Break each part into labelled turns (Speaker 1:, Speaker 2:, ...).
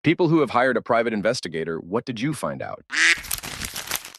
Speaker 1: People who have hired a private investigator, what did you find out?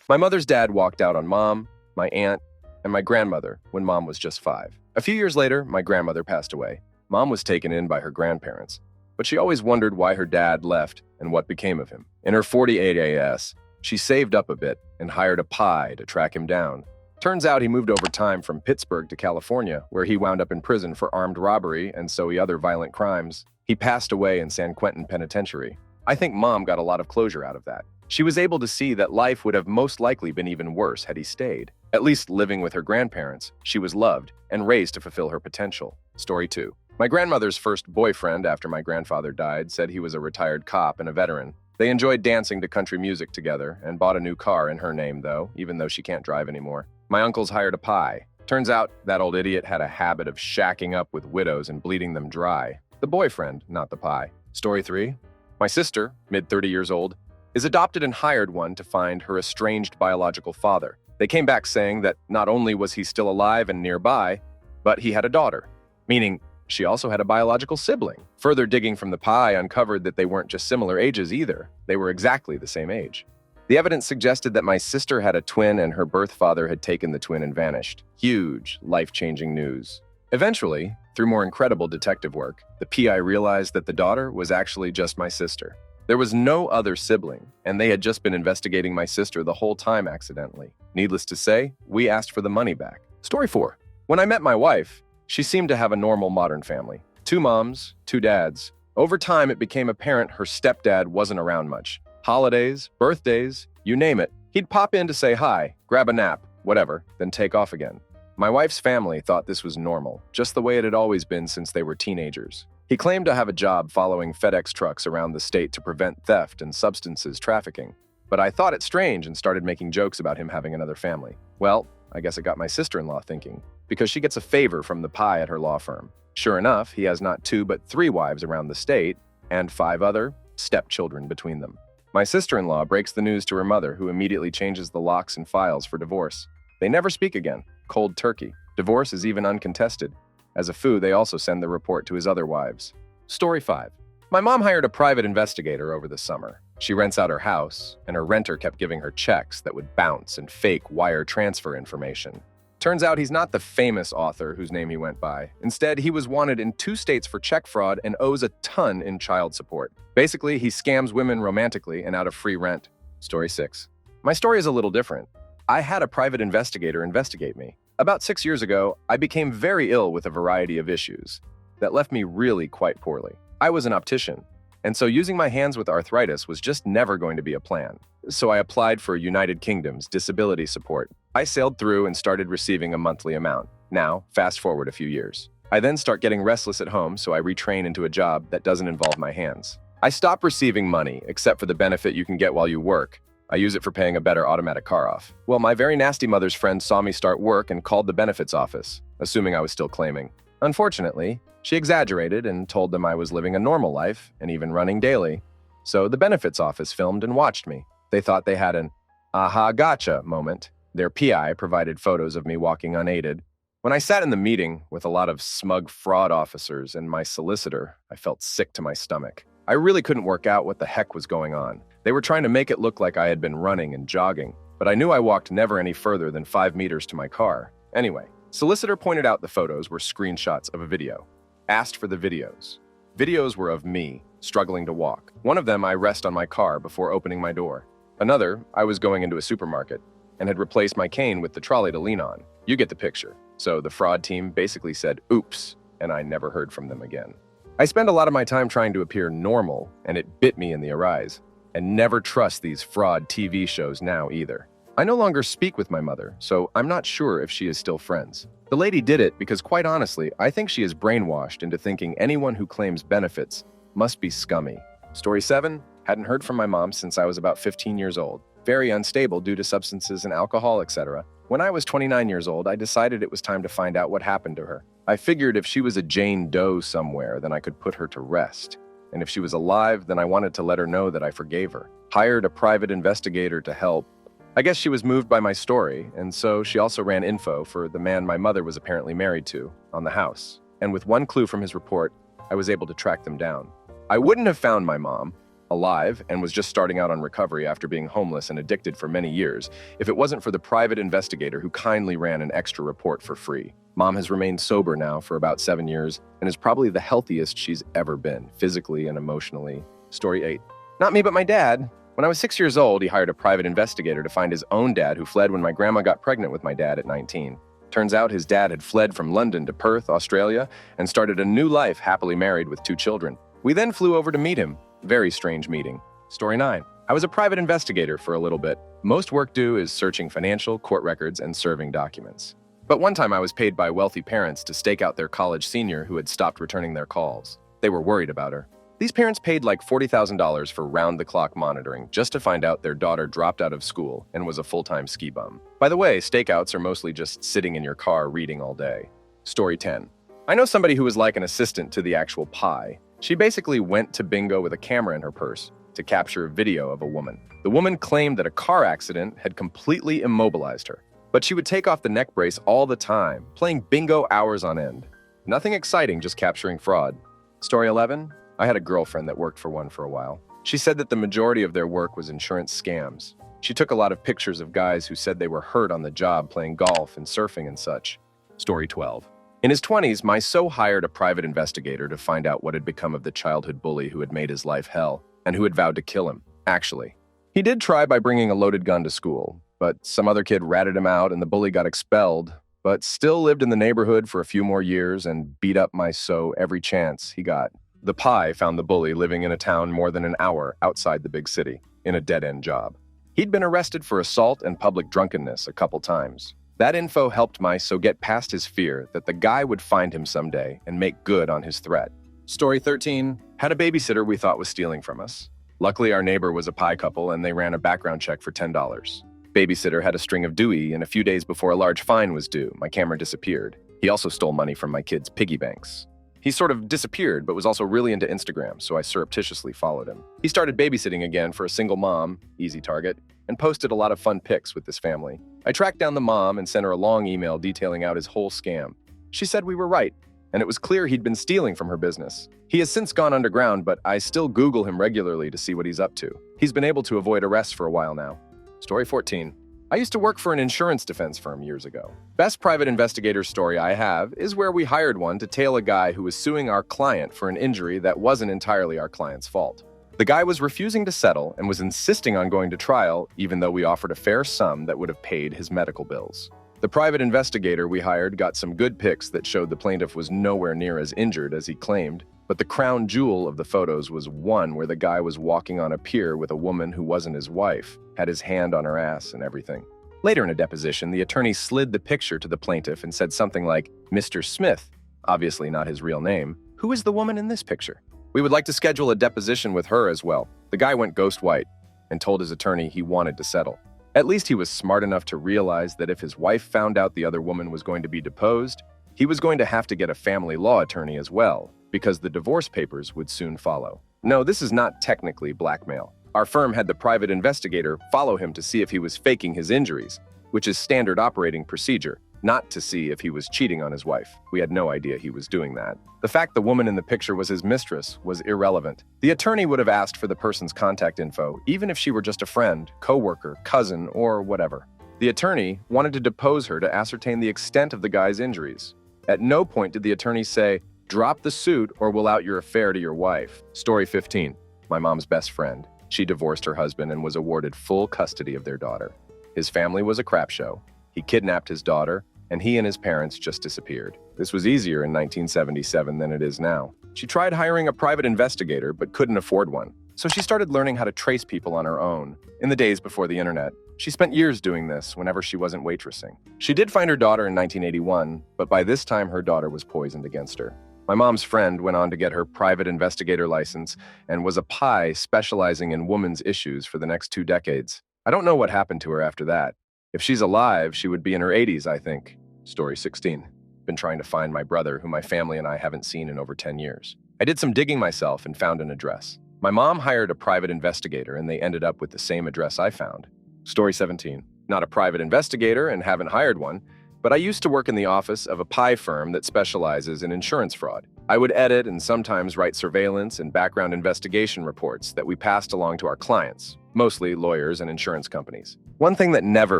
Speaker 1: My mother's dad walked out on mom, my aunt, and my grandmother when mom was just 5. A few years later, my grandmother passed away. Mom was taken in by her grandparents, but she always wondered why her dad left and what became of him. In her 48 AS, she saved up a bit and hired a PI to track him down. Turns out he moved over time from Pittsburgh to California, where he wound up in prison for armed robbery and so other violent crimes. He passed away in San Quentin Penitentiary. I think mom got a lot of closure out of that. She was able to see that life would have most likely been even worse had he stayed. At least living with her grandparents, she was loved and raised to fulfill her potential. Story 2. My grandmother's first boyfriend after my grandfather died said he was a retired cop and a veteran. They enjoyed dancing to country music together and bought a new car in her name, even though she can't drive anymore. My uncles hired a PI. Turns out that old idiot had a habit of shacking up with widows and bleeding them dry. The boyfriend, not the PI. Story 3. My sister, mid-30 years old, is adopted and hired one to find her estranged biological father. They came back saying that not only was he still alive and nearby, but he had a daughter, meaning she also had a biological sibling. Further digging from the PI uncovered that they weren't just similar ages either. They were exactly the same age. The evidence suggested that my sister had a twin and her birth father had taken the twin and vanished. Huge, life-changing news. Eventually, through more incredible detective work, the PI realized that the daughter was actually just my sister. There was no other sibling, and they had just been investigating my sister the whole time accidentally. Needless to say, we asked for the money back. Story 4. When I met my wife, she seemed to have a normal modern family. 2 moms, 2 dads. Over time, it became apparent her stepdad wasn't around much. Holidays, birthdays, you name it, he'd pop in to say hi, grab a nap, whatever, then take off again. My wife's family thought this was normal, just the way it had always been since they were teenagers. He claimed to have a job following FedEx trucks around the state to prevent theft and substances trafficking. But I thought it strange and started making jokes about him having another family. Well, I guess it got my sister-in-law thinking, because she gets a favor from the PI at her law firm. Sure enough, he has not 2 but 3 wives around the state, and 5 other stepchildren between them. My sister-in-law breaks the news to her mother, who immediately changes the locks and files for divorce. They never speak again. Cold turkey. Divorce is even uncontested. As a foo, they also send the report to his other wives. Story 5. My mom hired a private investigator over the summer. She rents out her house, and her renter kept giving her checks that would bounce and fake wire transfer information. Turns out he's not the famous author whose name he went by. Instead, he was wanted in 2 states for check fraud and owes a ton in child support. Basically, he scams women romantically and out of free rent. Story 6. My story is a little different. I had a private investigator investigate me. About 6 years ago, I became very ill with a variety of issues that left me really quite poorly. I was an optician, and so using my hands with arthritis was just never going to be a plan. So I applied for United Kingdom's disability support. I sailed through and started receiving a monthly amount. Now, fast forward a few years. I then start getting restless at home, so I retrain into a job that doesn't involve my hands. I stop receiving money, except for the benefit you can get while you work. I use it for paying a better automatic car off. Well, my very nasty mother's friend saw me start work and called the benefits office, assuming I was still claiming. Unfortunately, she exaggerated and told them I was living a normal life and even running daily. So the benefits office filmed and watched me. They thought they had an aha gotcha moment. Their PI provided photos of me walking unaided. When I sat in the meeting with a lot of smug fraud officers and my solicitor, I felt sick to my stomach. I really couldn't work out what the heck was going on. They were trying to make it look like I had been running and jogging, but I knew I walked never any further than 5 meters to my car. Anyway, solicitor pointed out the photos were screenshots of a video. Asked for the videos. Videos were of me, struggling to walk. One of them I rest on my car before opening my door. Another, I was going into a supermarket and had replaced my cane with the trolley to lean on. You get the picture. So the fraud team basically said, oops, and I never heard from them again. I spend a lot of my time trying to appear normal, and it bit me in the arise. And never trust these fraud TV shows now either. I no longer speak with my mother, so I'm not sure if she is still friends. The lady did it because, quite honestly, I think she is brainwashed into thinking anyone who claims benefits must be scummy. Story 7. Hadn't heard from my mom since I was about 15 years old. Very unstable due to substances and alcohol, etc. When I was 29 years old, I decided it was time to find out what happened to her. I figured if she was a Jane Doe somewhere, then I could put her to rest. And if she was alive, then I wanted to let her know that I forgave her. Hired a private investigator to help. I guess she was moved by my story, and so she also ran info for the man my mother was apparently married to on the house. And with one clue from his report, I was able to track them down. I wouldn't have found my mom, alive, and was just starting out on recovery after being homeless and addicted for many years, if it wasn't for the private investigator who kindly ran an extra report for free. Mom has remained sober now for about 7 years and is probably the healthiest she's ever been, physically and emotionally. Story 8. Not me, but my dad. When I was 6 years old, he hired a private investigator to find his own dad who fled when my grandma got pregnant with my dad at 19. Turns out his dad had fled from London to Perth, Australia, and started a new life happily married with 2 children. We then flew over to meet him. Very strange meeting. Story 9. I was a private investigator for a little bit. Most work due is searching financial, court records, and serving documents. But one time I was paid by wealthy parents to stake out their college senior who had stopped returning their calls. They were worried about her. These parents paid like $40,000 for round-the-clock monitoring just to find out their daughter dropped out of school and was a full-time ski bum. By the way, stakeouts are mostly just sitting in your car reading all day. Story 10. I know somebody who was like an assistant to the actual pie. She basically went to bingo with a camera in her purse to capture a video of a woman. The woman claimed that a car accident had completely immobilized her, but she would take off the neck brace all the time, playing bingo hours on end. Nothing exciting, just capturing fraud. Story 11. I had a girlfriend that worked for one for a while. She said that the majority of their work was insurance scams. She took a lot of pictures of guys who said they were hurt on the job playing golf and surfing and such. Story 12. In his 20s, my so hired a private investigator to find out what had become of the childhood bully who had made his life hell and who had vowed to kill him, actually. He did try by bringing a loaded gun to school, but some other kid ratted him out and the bully got expelled, but still lived in the neighborhood for a few more years and beat up my so every chance he got. The pie found the bully living in a town more than an hour outside the big city, in a dead-end job. He'd been arrested for assault and public drunkenness a couple times. That info helped my so get past his fear that the guy would find him someday and make good on his threat. Story 13. Had a babysitter we thought was stealing from us. Luckily, our neighbor was a pie couple and they ran a background check for $10. Babysitter had a string of Dewey, and a few days before a large fine was due, my camera disappeared. He also stole money from my kids' piggy banks. He sort of disappeared, but was also really into Instagram, so I surreptitiously followed him. He started babysitting again for a single mom, easy target, and posted a lot of fun pics with this family. I tracked down the mom and sent her a long email detailing out his whole scam. She said we were right, and it was clear he'd been stealing from her business. He has since gone underground, but I still Google him regularly to see what he's up to. He's been able to avoid arrest for a while now. Story 14. I used to work for an insurance defense firm years ago. Best private investigator story I have is where we hired one to tail a guy who was suing our client for an injury that wasn't entirely our client's fault. The guy was refusing to settle and was insisting on going to trial, even though we offered a fair sum that would have paid his medical bills. The private investigator we hired got some good pics that showed the plaintiff was nowhere near as injured as he claimed, but the crown jewel of the photos was one where the guy was walking on a pier with a woman who wasn't his wife, had his hand on her ass and everything. Later in a deposition, the attorney slid the picture to the plaintiff and said something like, "Mr. Smith," obviously not his real name, "who is the woman in this picture?" We would like to schedule a deposition with her as well. The guy went ghost white and told his attorney he wanted to settle. At least he was smart enough to realize that if his wife found out the other woman was going to be deposed, he was going to have to get a family law attorney as well, because the divorce papers would soon follow. No, this is not technically blackmail. Our firm had the private investigator follow him to see if he was faking his injuries, which is standard operating procedure, not to see if he was cheating on his wife. We had no idea he was doing that. The fact the woman in the picture was his mistress was irrelevant. The attorney would have asked for the person's contact info, even if she were just a friend, coworker, cousin, or whatever. The attorney wanted to depose her to ascertain the extent of the guy's injuries. At no point did the attorney say, "Drop the suit or we'll out your affair to your wife." Story 15. My mom's best friend. She divorced her husband and was awarded full custody of their daughter. His family was a crap show. He kidnapped his daughter, and he and his parents just disappeared. This was easier in 1977 than it is now. She tried hiring a private investigator, but couldn't afford one. So she started learning how to trace people on her own. In the days before the internet, she spent years doing this whenever she wasn't waitressing. She did find her daughter in 1981, but by this time her daughter was poisoned against her. My mom's friend went on to get her private investigator license and was a pie specializing in women's issues for the next 2 decades. I don't know what happened to her after that. If she's alive, she would be in her 80s, I think. Story 16. Been trying to find my brother, who my family and I haven't seen in over 10 years. I did some digging myself and found an address. My mom hired a private investigator and they ended up with the same address I found. Story 17. Not a private investigator and haven't hired one, but I used to work in the office of a pie firm that specializes in insurance fraud. I would edit and sometimes write surveillance and background investigation reports that we passed along to our clients, mostly lawyers and insurance companies. One thing that never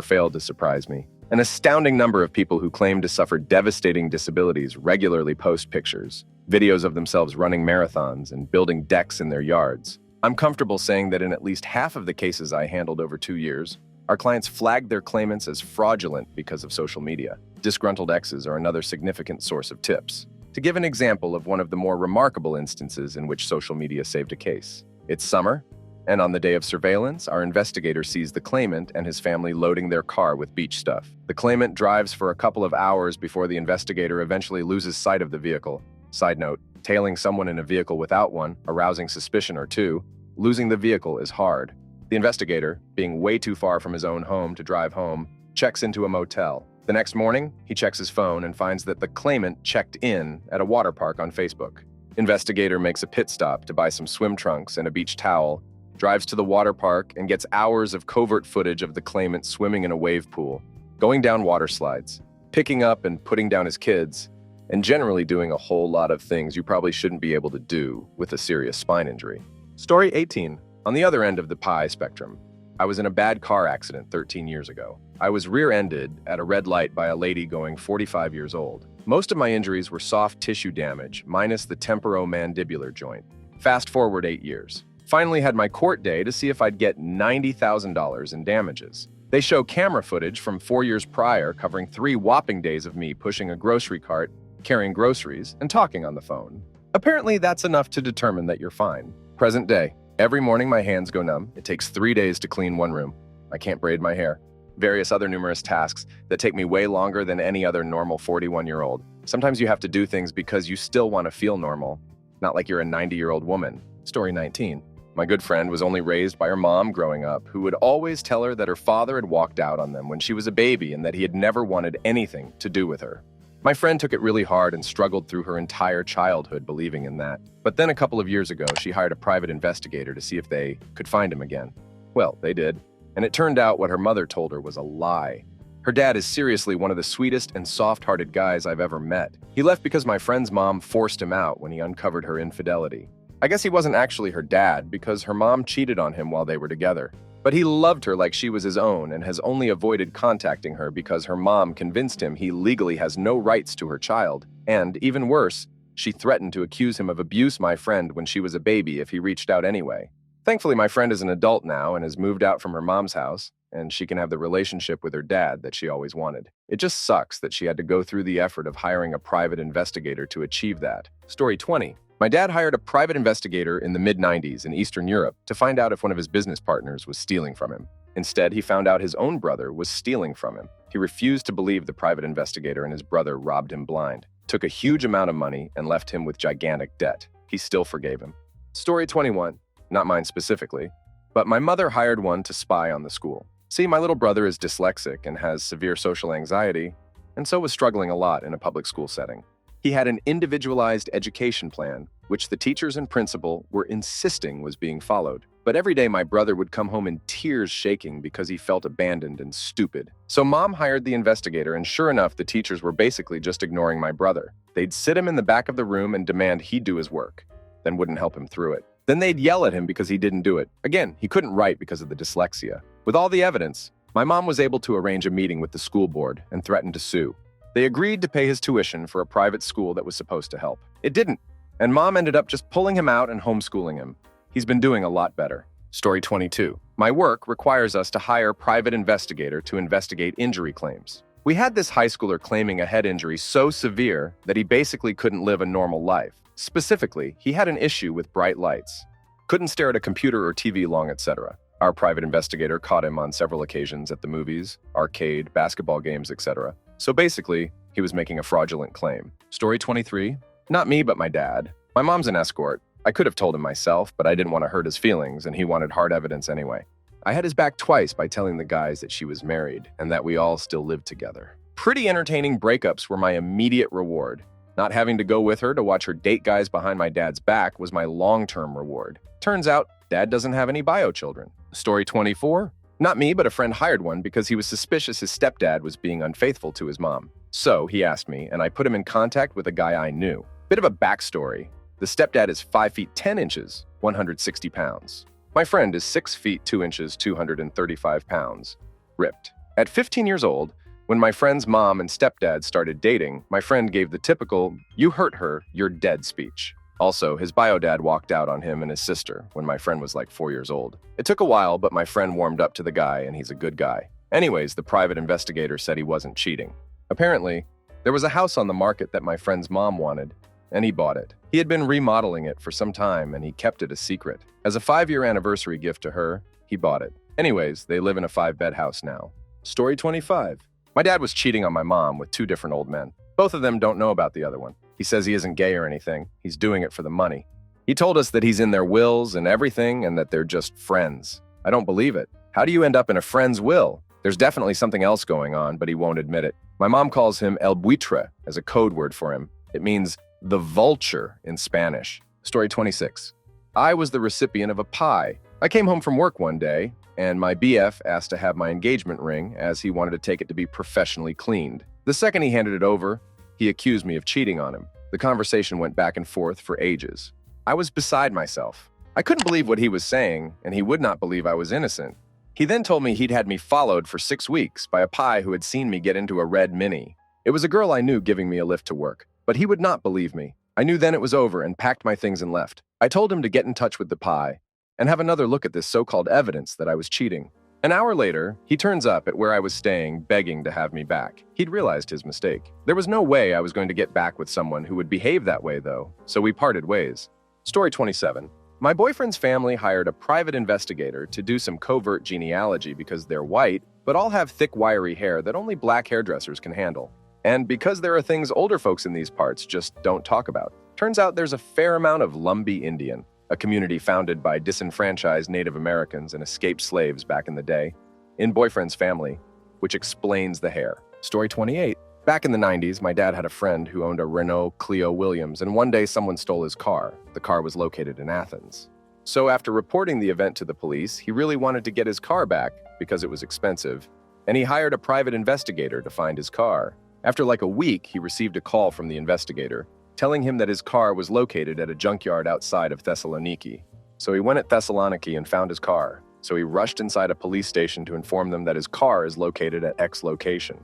Speaker 1: failed to surprise me: an astounding number of people who claim to suffer devastating disabilities regularly post pictures, videos of themselves running marathons and building decks in their yards. I'm comfortable saying that in at least half of the cases I handled over 2 years, our clients flagged their claimants as fraudulent because of social media. Disgruntled exes are another significant source of tips. To give an example of one of the more remarkable instances in which social media saved a case. It's summer, and on the day of surveillance, our investigator sees the claimant and his family loading their car with beach stuff. The claimant drives for a couple of hours before the investigator eventually loses sight of the vehicle. Side note, tailing someone in a vehicle without one, arousing suspicion or two, losing the vehicle is hard. The investigator, being way too far from his own home to drive home, checks into a motel. The next morning, he checks his phone and finds that the claimant checked in at a water park on Facebook. Investigator makes a pit stop to buy some swim trunks and a beach towel, drives to the water park, and gets hours of covert footage of the claimant swimming in a wave pool, going down water slides, picking up and putting down his kids, and generally doing a whole lot of things you probably shouldn't be able to do with a serious spine injury. Story 18. On the other end of the pie spectrum, I was in a bad car accident 13 years ago. I was rear-ended at a red light by a lady going 45 years old. Most of my injuries were soft tissue damage, minus the temporomandibular joint. Fast forward 8 years. Finally had my court day to see if I'd get $90,000 in damages. They show camera footage from 4 years prior covering 3 whopping days of me pushing a grocery cart, carrying groceries, and talking on the phone. Apparently that's enough to determine that you're fine. Present day. Every morning my hands go numb. It takes 3 days to clean one room. I can't braid my hair. Various other numerous tasks that take me way longer than any other normal 41-year-old. Sometimes you have to do things because you still want to feel normal, not like you're a 90-year-old woman. Story 19. My good friend was only raised by her mom growing up, who would always tell her that her father had walked out on them when she was a baby and that he had never wanted anything to do with her. My friend took it really hard and struggled through her entire childhood believing in that. But then a couple of years ago, she hired a private investigator to see if they could find him again. Well, they did. And it turned out what her mother told her was a lie. Her dad is seriously one of the sweetest and soft-hearted guys I've ever met. He left because my friend's mom forced him out when he uncovered her infidelity. I guess he wasn't actually her dad because her mom cheated on him while they were together. But he loved her like she was his own and has only avoided contacting her because her mom convinced him he legally has no rights to her child. And, even worse, she threatened to accuse him of abuse my friend when she was a baby if he reached out anyway. Thankfully, my friend is an adult now and has moved out from her mom's house, and she can have the relationship with her dad that she always wanted. It just sucks that she had to go through the effort of hiring a private investigator to achieve that. Story 20. My dad hired a private investigator in the mid-90s in Eastern Europe to find out if one of his business partners was stealing from him. Instead, he found out his own brother was stealing from him. He refused to believe the private investigator and his brother robbed him blind, took a huge amount of money, and left him with gigantic debt. He still forgave him. Story 21. Not mine specifically, but my mother hired one to spy on the school. See, my little brother is dyslexic and has severe social anxiety, and so was struggling a lot in a public school setting. He had an individualized education plan, which the teachers and principal were insisting was being followed. But every day my brother would come home in tears shaking because he felt abandoned and stupid. So Mom hired the investigator, and sure enough, the teachers were basically just ignoring my brother. They'd sit him in the back of the room and demand he do his work, then wouldn't help him through it. Then they'd yell at him because he didn't do it. Again, he couldn't write because of the dyslexia. With all the evidence, my mom was able to arrange a meeting with the school board and threatened to sue. They agreed to pay his tuition for a private school that was supposed to help. It didn't, and Mom ended up just pulling him out and homeschooling him. He's been doing a lot better. Story 22. My work requires us to hire a private investigator to investigate injury claims. We had this high schooler claiming a head injury so severe that he basically couldn't live a normal life. Specifically, he had an issue with bright lights. Couldn't stare at a computer or TV long, etc. Our private investigator caught him on several occasions at the movies, arcade, basketball games, etc. So basically, he was making a fraudulent claim. Story 23. Not me, but my dad. My mom's an escort. I could have told him myself, but I didn't want to hurt his feelings, and he wanted hard evidence anyway. I had his back twice by telling the guys that she was married and that we all still lived together. Pretty entertaining breakups were my immediate reward. Not having to go with her to watch her date guys behind my dad's back was my long-term reward. Turns out, Dad doesn't have any bio children. Story 24. Not me, but a friend hired one because he was suspicious his stepdad was being unfaithful to his mom. So he asked me, and I put him in contact with a guy I knew. Bit of a backstory. The stepdad is 5 feet 10 inches, 160 pounds. My friend is 6 feet 2 inches, 235 pounds. Ripped. At 15 years old, when my friend's mom and stepdad started dating, my friend gave the typical, "You hurt her, you're dead" speech. Also, his bio dad walked out on him and his sister when my friend was like 4 years old. It took a while, but my friend warmed up to the guy and he's a good guy. Anyways, the private investigator said he wasn't cheating. Apparently, there was a house on the market that my friend's mom wanted, and he bought it. He had been remodeling it for some time and he kept it a secret. As a 5-year anniversary gift to her, he bought it. Anyways, they live in a 5-bed house now. Story 25. My dad was cheating on my mom with 2 different old men. Both of them don't know about the other one. He says he isn't gay or anything. He's doing it for the money. He told us that he's in their wills and everything and that they're just friends. I don't believe it. How do you end up in a friend's will? There's definitely something else going on, but he won't admit it. My mom calls him el buitre as a code word for him. It means the vulture in Spanish. Story 26. I was the recipient of a pie. I came home from work one day, and my BF asked to have my engagement ring as he wanted to take it to be professionally cleaned. The second he handed it over, he accused me of cheating on him. The conversation went back and forth for ages. I was beside myself. I couldn't believe what he was saying, and he would not believe I was innocent. He then told me he'd had me followed for 6 weeks by a pie who had seen me get into a red Mini. It was a girl I knew giving me a lift to work, but he would not believe me. I knew then it was over and packed my things and left. I told him to get in touch with the pie and have another look at this so-called evidence that I was cheating. An hour later, he turns up at where I was staying, begging to have me back. He'd realized his mistake. There was no way I was going to get back with someone who would behave that way, though, so we parted ways. Story 27. My boyfriend's family hired a private investigator to do some covert genealogy because they're white, but all have thick, wiry hair that only black hairdressers can handle. And because there are things older folks in these parts just don't talk about. Turns out there's a fair amount of Lumbee Indian, a community founded by disenfranchised Native Americans and escaped slaves back in the day, in boyfriend's family, which explains the hair. Story 28. Back in the 90s, my dad had a friend who owned a Renault Clio Williams, and one day someone stole his car. The car was located in Athens. So after reporting the event to the police, he really wanted to get his car back because it was expensive, and he hired a private investigator to find his car. After like a week, he received a call from the investigator, telling him that his car was located at a junkyard outside of Thessaloniki. So he went at Thessaloniki and found his car. So he rushed inside a police station to inform them that his car is located at X location.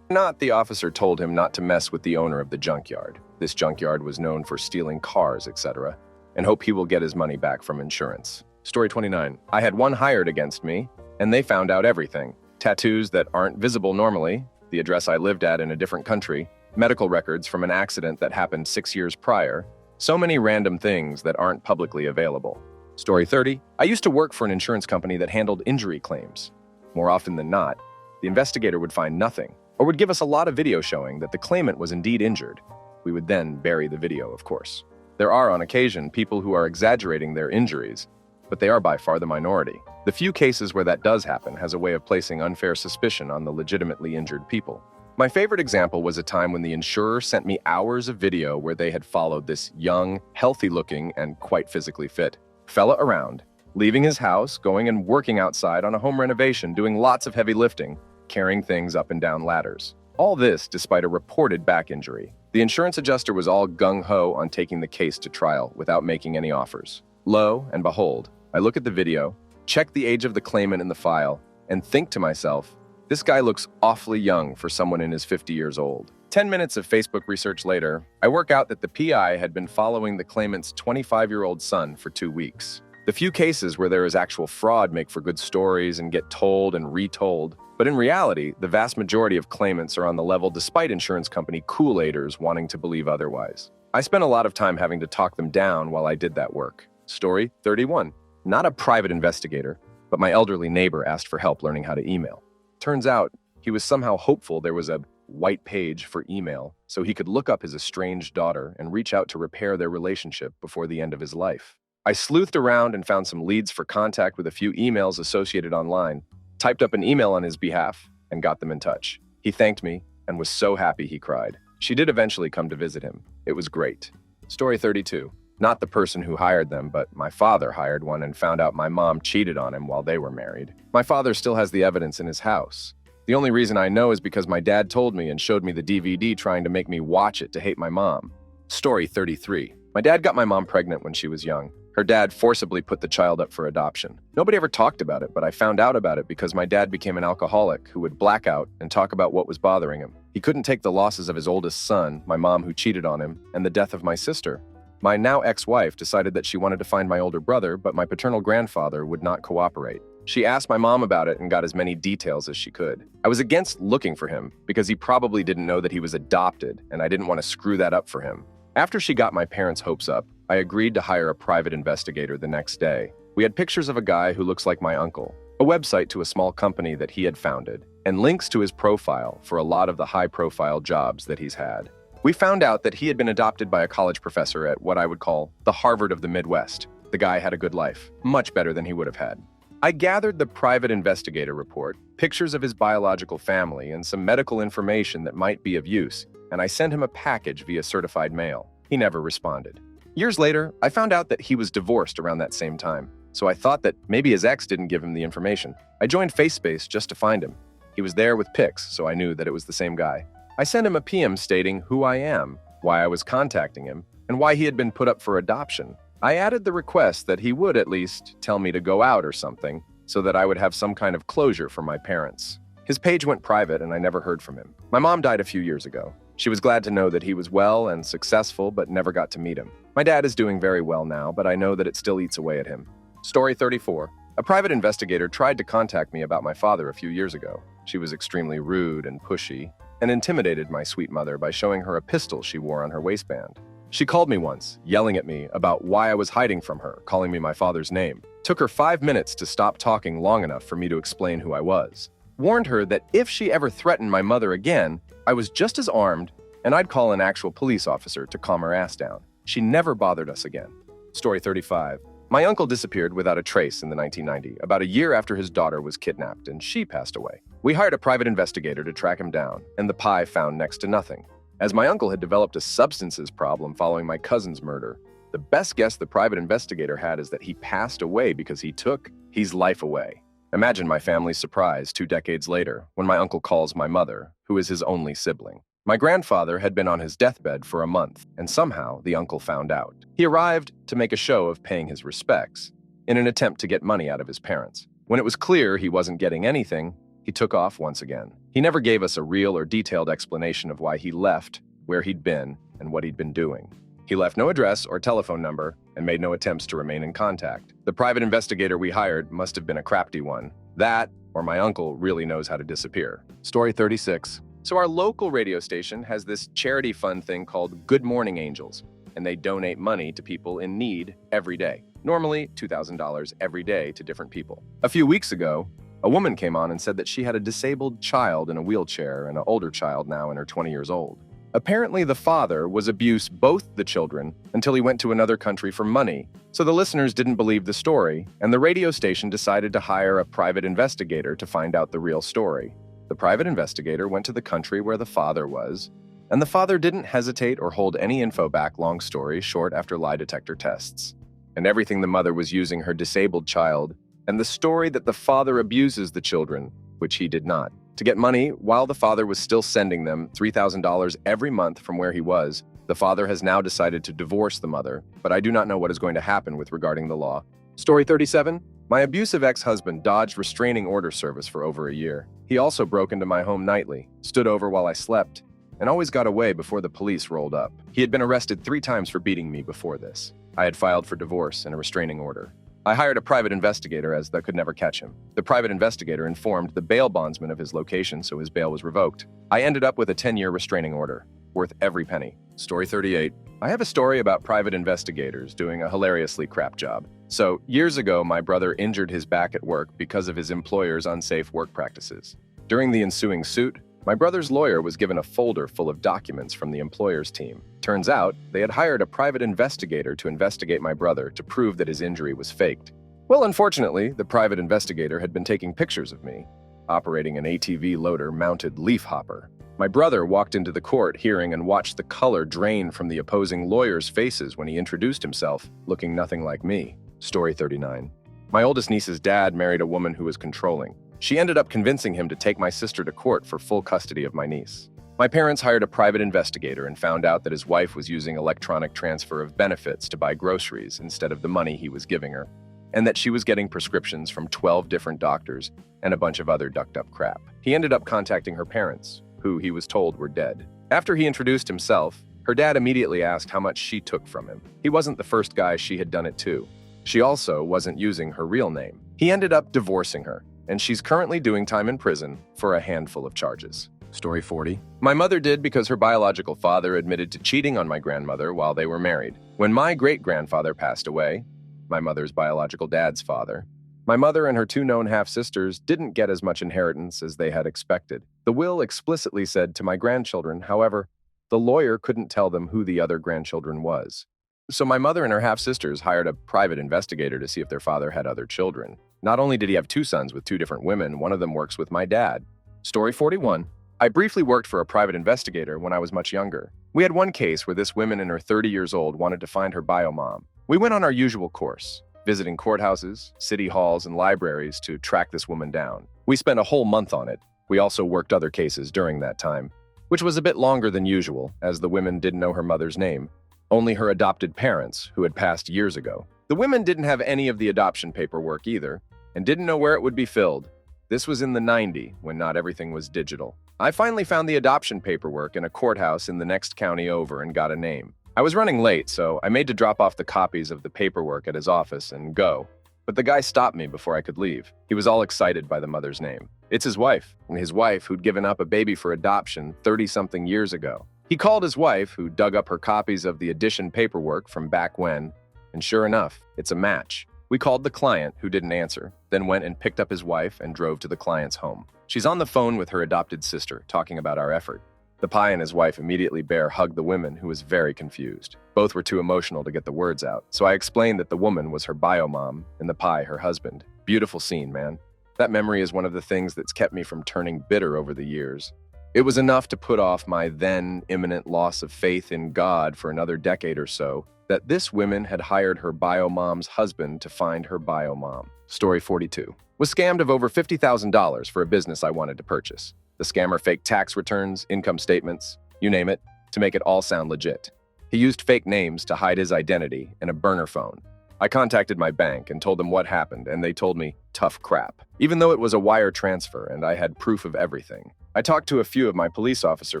Speaker 1: The officer told him not to mess with the owner of the junkyard. This junkyard was known for stealing cars, etc., and hope he will get his money back from insurance. Story 29. I had one hired against me, and they found out everything. Tattoos that aren't visible normally, the address I lived at in a different country, medical records from an accident that happened 6 years prior, so many random things that aren't publicly available. Story 30. I used to work for an insurance company that handled injury claims. More often than not, the investigator would find nothing, or would give us a lot of video showing that the claimant was indeed injured. We would then bury the video, of course. There are, on occasion, people who are exaggerating their injuries, but they are by far the minority. The few cases where that does happen has a way of placing unfair suspicion on the legitimately injured people. My favorite example was a time when the insurer sent me hours of video where they had followed this young, healthy-looking, and quite physically fit fella around, leaving his house, going and working outside on a home renovation, doing lots of heavy lifting, carrying things up and down ladders. All this despite a reported back injury. The insurance adjuster was all gung-ho on taking the case to trial without making any offers. Lo and behold, I look at the video, check the age of the claimant in the file, and think to myself, this guy looks awfully young for someone in his 50 years old. 10 minutes of Facebook research later, I work out that the PI had been following the claimant's 25-year-old son for 2 weeks. The few cases where there is actual fraud make for good stories and get told and retold, but in reality, the vast majority of claimants are on the level despite insurance company Kool-Aiders wanting to believe otherwise. I spent a lot of time having to talk them down while I did that work. Story 31. Not a private investigator, but my elderly neighbor asked for help learning how to email. Turns out, he was somehow hopeful there was a white page for email so he could look up his estranged daughter and reach out to repair their relationship before the end of his life. I sleuthed around and found some leads for contact with a few emails associated online, typed up an email on his behalf, and got them in touch. He thanked me and was so happy he cried. She did eventually come to visit him. It was great. Story 32. Not the person who hired them, but my father hired one and found out my mom cheated on him while they were married. My father still has the evidence in his house. The only reason I know is because my dad told me and showed me the DVD trying to make me watch it to hate my mom. Story 33. My dad got my mom pregnant when she was young. Her dad forcibly put the child up for adoption. Nobody ever talked about it, but I found out about it because my dad became an alcoholic who would black out and talk about what was bothering him. He couldn't take the losses of his oldest son, my mom who cheated on him, and the death of my sister. My now ex-wife decided that she wanted to find my older brother, but my paternal grandfather would not cooperate. She asked my mom about it and got as many details as she could. I was against looking for him because he probably didn't know that he was adopted, and I didn't want to screw that up for him. After she got my parents' hopes up, I agreed to hire a private investigator the next day. We had pictures of a guy who looks like my uncle, a website to a small company that he had founded, and links to his profile for a lot of the high-profile jobs that he's had. We found out that he had been adopted by a college professor at what I would call the Harvard of the Midwest. The guy had a good life, much better than he would have had. I gathered the private investigator report, pictures of his biological family, and some medical information that might be of use, and I sent him a package via certified mail. He never responded. Years later, I found out that he was divorced around that same time, so I thought that maybe his ex didn't give him the information. I joined FaceSpace just to find him. He was there with pics, so I knew that it was the same guy. I sent him a PM stating who I am, why I was contacting him, and why he had been put up for adoption. I added the request that he would at least tell me to go out or something, so that I would have some kind of closure for my parents. His page went private and I never heard from him. My mom died a few years ago. She was glad to know that he was well and successful, but never got to meet him. My dad is doing very well now, but I know that it still eats away at him. Story 34. A private investigator tried to contact me about my father a few years ago. She was extremely rude and pushy, and intimidated my sweet mother by showing her a pistol she wore on her waistband. She called me once, yelling at me about why I was hiding from her, calling me my father's name. Took her 5 minutes to stop talking long enough for me to explain who I was. Warned her that if she ever threatened my mother again, I was just as armed, and I'd call an actual police officer to calm her ass down. She never bothered us again. Story 35. My uncle disappeared without a trace in the 1990s, about a year after his daughter was kidnapped, and she passed away. We hired a private investigator to track him down, and the pie found next to nothing. As my uncle had developed a substances problem following my cousin's murder, the best guess the private investigator had is that he passed away because he took his life away. Imagine my family's surprise 2 decades later when my uncle calls my mother, who is his only sibling. My grandfather had been on his deathbed for a month, and somehow the uncle found out. He arrived to make a show of paying his respects in an attempt to get money out of his parents. When it was clear he wasn't getting anything, he took off once again. He never gave us a real or detailed explanation of why he left, where he'd been, and what he'd been doing. He left no address or telephone number and made no attempts to remain in contact. The private investigator we hired must have been a crafty one. That, or my uncle, really knows how to disappear. Story 36. So our local radio station has this charity fund thing called Good Morning Angels, and they donate money to people in need every day. Normally, $2,000 every day to different people. A few weeks ago, a woman came on and said that she had a disabled child in a wheelchair and an older child now in her 20 years old. Apparently, the father was abused both the children until he went to another country for money, so the listeners didn't believe the story, and the radio station decided to hire a private investigator to find out the real story. The private investigator went to the country where the father was, and the father didn't hesitate or hold any info back, long story short, after lie detector tests. And everything the mother was using her disabled child, and the story that the father abuses the children, which he did not, to get money while the father was still sending them $3,000 every month from where he was. The father has now decided to divorce the mother, but I do not know what is going to happen with regarding the law. Story 37. My abusive ex-husband dodged restraining order service for over a year. He also broke into my home nightly, stood over while I slept, and always got away before the police rolled up. He had been arrested 3 times for beating me before this. I had filed for divorce and a restraining order. I hired a private investigator as that could never catch him. The private investigator informed the bail bondsman of his location, so his bail was revoked. I ended up with a 10-year restraining order, worth every penny. Story 38. I have a story about private investigators doing a hilariously crap job. So, years ago, my brother injured his back at work because of his employer's unsafe work practices. During the ensuing suit, my brother's lawyer was given a folder full of documents from the employer's team. Turns out, they had hired a private investigator to investigate my brother to prove that his injury was faked. Well, unfortunately, the private investigator had been taking pictures of me, operating an ATV loader-mounted leaf hopper. My brother walked into the court hearing and watched the color drain from the opposing lawyers' faces when he introduced himself, looking nothing like me. Story 39. My oldest niece's dad married a woman who was controlling. She ended up convincing him to take my sister to court for full custody of my niece. My parents hired a private investigator and found out that his wife was using electronic transfer of benefits to buy groceries instead of the money he was giving her, and that she was getting prescriptions from 12 different doctors and a bunch of other ducked-up crap. He ended up contacting her parents, who he was told were dead. After he introduced himself, her dad immediately asked how much she took from him. He wasn't the first guy she had done it to. She also wasn't using her real name. He ended up divorcing her, and she's currently doing time in prison for a handful of charges. Story 40. My mother did because her biological father admitted to cheating on my grandmother while they were married. When my great-grandfather passed away, my mother's biological dad's father, my mother and her two known half-sisters didn't get as much inheritance as they had expected. The will explicitly said to my grandchildren, however, the lawyer couldn't tell them who the other grandchildren was. So my mother and her half-sisters hired a private investigator to see if their father had other children. Not only did he have two sons with two different women, one of them works with my dad. Story 41. I briefly worked for a private investigator when I was much younger. We had one case where this woman in her 30 years old wanted to find her bio mom. We went on our usual course, visiting courthouses, city halls, and libraries to track this woman down. We spent a whole month on it. We also worked other cases during that time, which was a bit longer than usual, as the women didn't know her mother's name, only her adopted parents, who had passed years ago. The women didn't have any of the adoption paperwork either, and didn't know where it would be filled. This was in the 90s, when not everything was digital. I finally found the adoption paperwork in a courthouse in the next county over and got a name. I was running late, so I made to drop off the copies of the paperwork at his office and go. But the guy stopped me before I could leave. He was all excited by the mother's name. It's his wife, and his wife who'd given up a baby for adoption 30-something years ago. He called his wife, who dug up her copies of the addition paperwork from back when, and sure enough, it's a match. We called the client, who didn't answer, then went and picked up his wife and drove to the client's home. She's on the phone with her adopted sister, talking about our effort. The Pi and his wife immediately bear hugged the woman, who was very confused. Both were too emotional to get the words out, so I explained that the woman was her bio mom and the Pi her husband. Beautiful scene, man. That memory is one of the things that's kept me from turning bitter over the years. It was enough to put off my then imminent loss of faith in God for another decade or so, that this woman had hired her bio mom's husband to find her bio mom. Story 42. Was scammed of over $50,000 for a business I wanted to purchase. The scammer faked tax returns, income statements, you name it, to make it all sound legit. He used fake names to hide his identity and a burner phone. I contacted my bank and told them what happened, and they told me, tough crap, even though it was a wire transfer and I had proof of everything. I talked to a few of my police officer